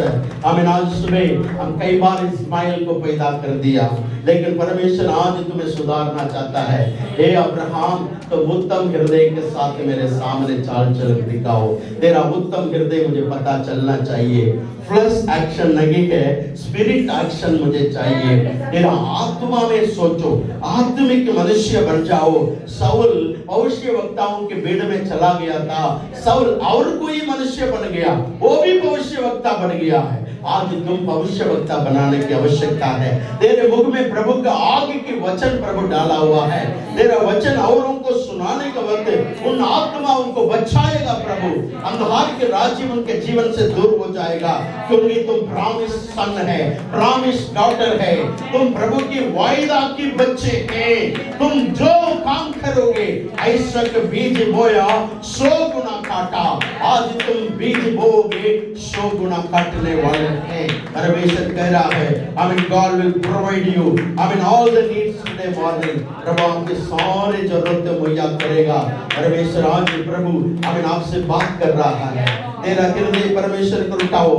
आमीन। आज सुबह हम कई बार इस्माइल को पैदा कर दिया, लेकिन परमेश्वर आज तुम्हें सुधारना चाहता है। हे अब्राहम, तो उत्तम हृदय के साथ मेरे सामने चाल चलन दिखाओ। तेरा उत्तम हृदय मुझे पता चलना चाहिए। फ्लैश एक्शन नहीं है, स्पिरिट एक्शन मुझे चाहिए। तेरा आत्मा में सोचो, आत्मिक मनुष्य बन जाओ। साउल भविष्यवक्ताओं के भीड़ में चला गया था, साउल और कोई मनुष्य बन गया, वो भी भविष्यवक्ता बन गया है। आज तुम भविष्यवक्ता बनाने की आवश्यकता है। तेरे मुख में प्रभु का आगे की वचन प्रभु डाला हुआ है। तेरा वचन औरों को सुनाने का वक्त उन आत्माओं को बचाएगा। प्रभु अंधकार के राज्य उनके जीवन से दूर हो जाएगा, क्योंकि तुम प्रॉमिस सन है, प्रॉमिस डॉटर है। तुम प्रभु की वायदा की बच्चे हैं। तुम जो काम करोगे, ऐसा बीज बोया 100 गुना काटा। आज तुम बीज बोओगे, 100 गुना काटने वाले हैं। परमेश्वर कह रहा है, आमीन, God will provide you, आमीन, all the needs today morning। प्रभु आपकी सारी जरूरतें मुहैया करेगा। परमेश्वर आज प्रभु आमीन आपसे बात कर रहा है। तेरा हृदय परमेश्वर को उठाओ,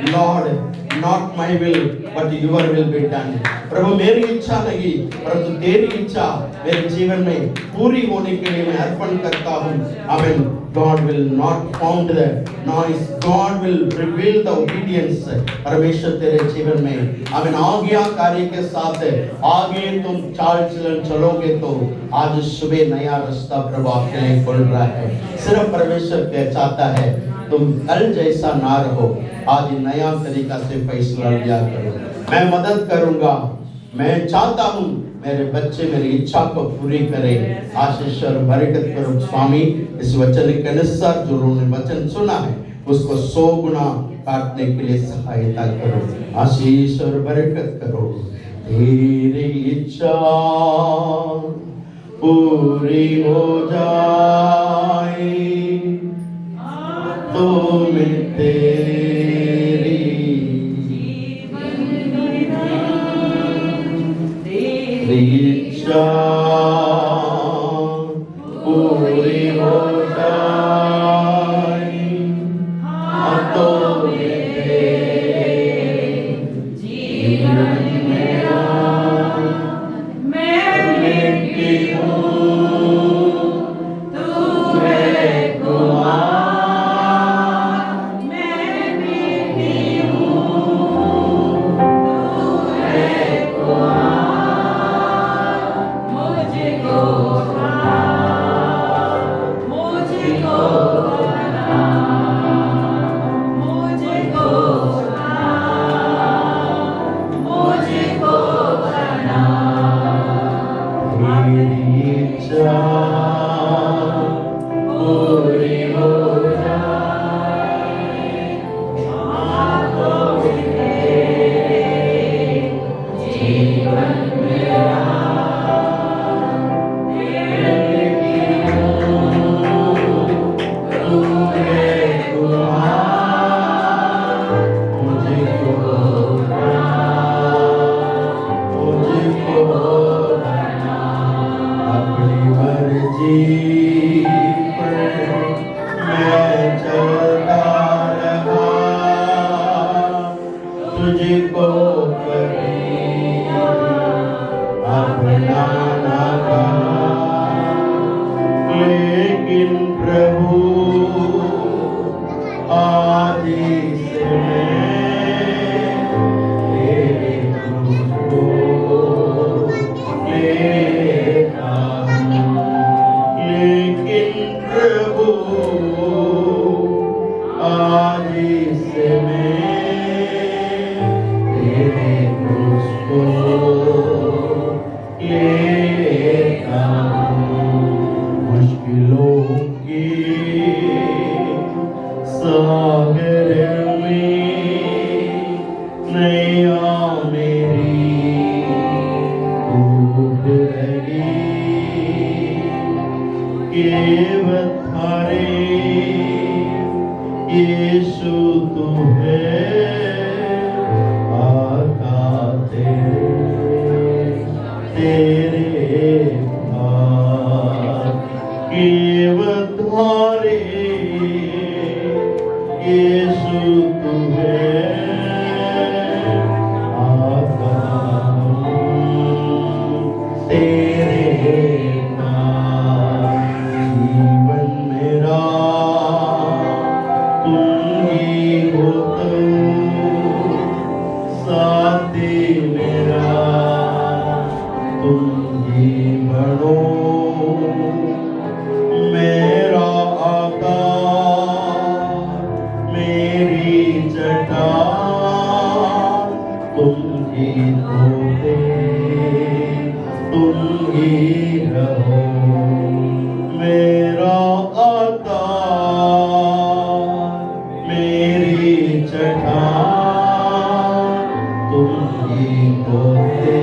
lord not my will but your will be done. प्रभु मेरी इच्छा नहीं, परंतु तेरी इच्छा मेरे जीवन में पूरी होने के लिए मैं अर्पण करता हूँ। आमीन। God will not found the noise, God will reveal the obedience। परमेश्वर तेरे जीवन में आमीन आज्ञाकारी के साथ आगे तुम चाल चलन चलोगे तो आज सुबह नया रास्ता प्रभु आपके लिए खुल रहा है। सिर्फ परमेश्वर चाहता है तुम कल जैसा ना रहो, आज नया तरीका से फैसला लिया करो। मैं मदद करूंगा, मैं चाहता हूं मेरे बच्चे मेरी इच्छा को पूरी करें। आशीष और बरकत करो स्वामी। इस वचन के अनुसार जो उन्होंने वचन सुना है, उसको 100 गुना काटने के लिए सहायता करो। आशीष और बरकत करो। तेरी इच्छा पूरी हो जाए तो मैं तेरी इच्छा पूरी हो जाए तो मैं तेरे जीवन मेरा मैं बेटी हूँ, तू है कुमार। आज से तेरे क्रूस को लेता हूँ, लेकिन प्रभु आज से मैं तेरे क्रूस को लेता हूँ। मुश्किलों की सागर में नैया मेरी डूब रही, केवल थारे यीशु तू है आका तेरे पास, केवल थारे यीशु तू है आका तेरे पास। जीवन मेरा तुम ही हो तो, साथी मेरा तुम ही बनो, मेरा आकार मेरी चट्टान तुम ही होते, तुम ही रहो, मेरा आकार मेरी चट्टान तुम ही होते,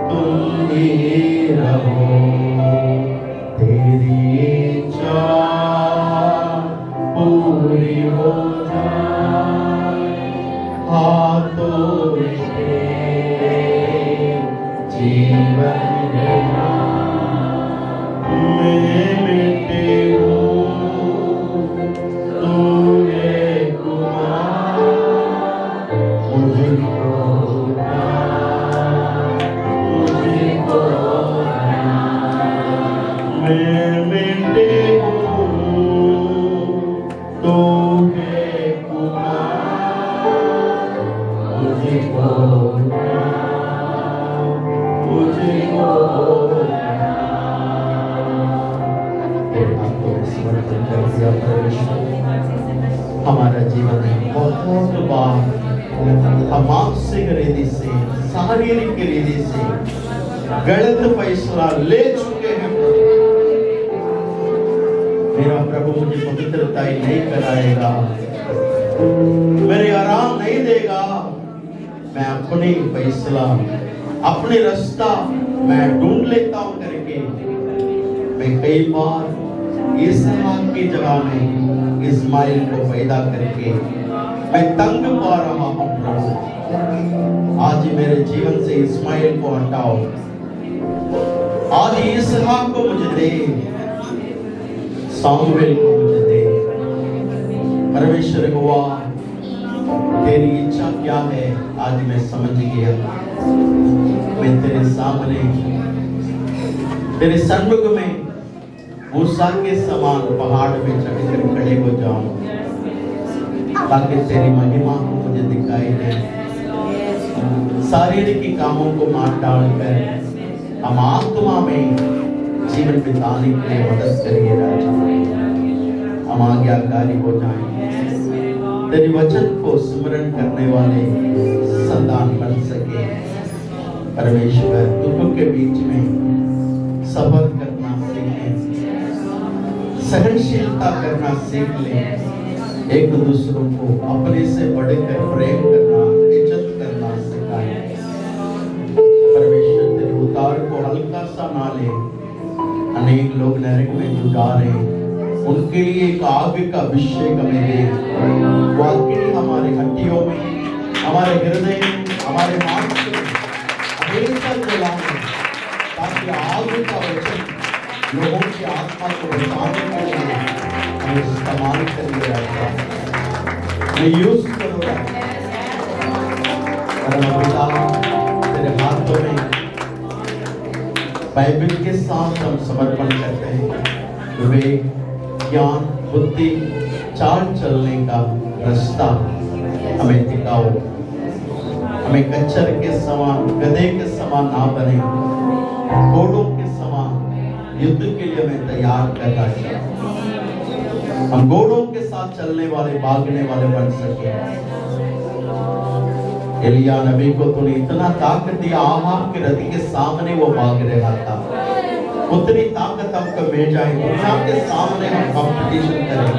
तुम ही रहो। तेरी इच्छा पूरी हो जाए, हाथों में तेरे जीवन देना, मैं मिटे हूँ तू है कुमार, मुझको मैं मिटे हूँ तो है कुमार, मुझको तेरे हाथों में समर्पण कर दिया परमेश्वर। हमारा जीवन है बहुत बार हम मानसिक रीति से, शारीरिक रीति से गलत फैसला ले चुके हैं। मेरा प्रभु मुझे पवित्रता ही नहीं कराएगा, मेरे आराम नहीं देगा, मैं अपने फैसला अपने रास्ता मैं ढूंढ लेता हूं करके मैं कई बार इसहाक की जगह में इस्माइल को पैदा करके मैं तंग पा रहा हूं। प्रभु आज मेरे जीवन से इस्माइल को हटाओ, आज इसहाक को मुझे दे, सामुएल को मुझे दे। परमेश्वर हुआ तेरी इच्छा क्या है आज मैं समझ गया। मैं तेरे सामने तेरे सन्मुख में मूसा के समान पहाड़ में चढ़कर खड़े हो जाऊं, ताकि तेरी महिमा को मुझे दिखाई दे। शारीरिक कामों को मार डालकर हम आत्मा में जीवन बिताने के लिए मदद करिए राजा। हम आज्ञाकारी हो जाएं, तेरे वचन को स्मरण करने वाले संतान बन सके। परमेश्वर दुखों के बीच में सब्र करना सीखें, सहनशीलता करना सीख लें, एक दूसरों को अपने से बढ़कर प्रेम करना, इज्जत करना सिखाएं। परमेश्वर तेरे उद्धार को हल्का सा ना ले। अनेक लोग नरक में जा रहे हैं, उनके लिए एक आग का अभिषेक हमें दे। वो अग्नि हमारे हड्डियों में, हमारे हृदय में, हमारे मांस में हमेशा जलाए, ताकि आग का वचन लोगों की आत्मा को बचाने के लिए हमें इस्तेमाल करिए राजा। मैं यूज करो राजा। पिता तेरे हाथों में बाइबल के साथ हम समर्पण करते हैं। विवेक, ज्ञान, बुद्धि चाल चलने का रास्ता हमें दिखाओ। हमें कच्चर के समान, गधे के समान ना बने, घोड़ों के समान युद्ध के लिए हमें तैयार करना चाहिए। हम घोड़ों के साथ चलने वाले, भागने वाले बन सके। एलिया नबी को तूने इतना ताकत दिया, आहाब के रथ के सामने वो भाग रहा था। उतनी ताकत हमको मिल जाए, दुनिया के सामने हम कंपटीशन करें।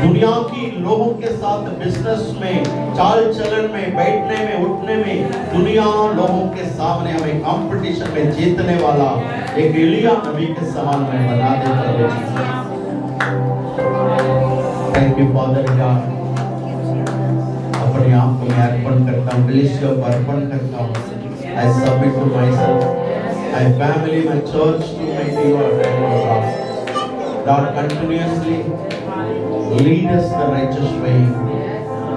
दुनिया की लोगों के साथ बिजनेस में, चाल चलन में, बैठने में, उठने में, दुनिया लोगों के सामने हमें कंपटीशन में जीतने वाला एक एलिया नबी के समान में बना दे प्रभु जी। Thank you father God. अपने आप को मैं अर्पण करता हूँ, कलीसिया को अर्पण करता हूँ। I submit to myself, my family, my church to my your God. God continuously lead us the righteous way.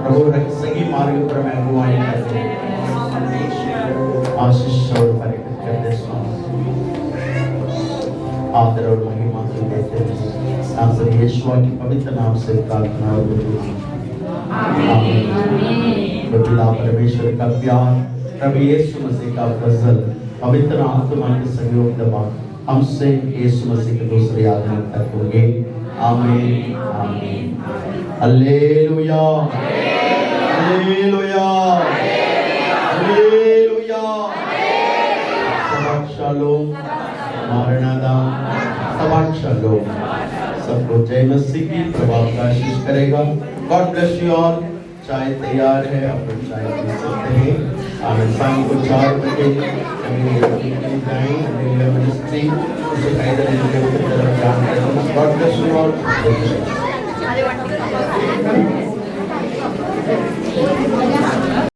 प्रभु सही मार्ग पर मैं अगुवाई करते हैं। आशीष और बरकत कर दे स्वामी। आदर और महिमा को देते हैं। नासरी यीशु के पवित्र नाम से प्रार्थना और विनती। आमीन। पिता परमेश्वर का प्यार, प्रभु यीशु मसीह का फजल, पवित्र आत्मा के सहयोग दबा हमसे यीशु मसीह के दूसरे आगमन तक होंगे। Amen amen. Hallelujah hallelujah hallelujah. शबात शालोम, मारनादाम, शबात शालोम। सबको जय मसीह की प्रभाव का आशीष करेगा। God bless you all. चाय तैयार है, आप लोग चाय पी सकते हैं। आज शाम को 4 बजे ministry God bless you all.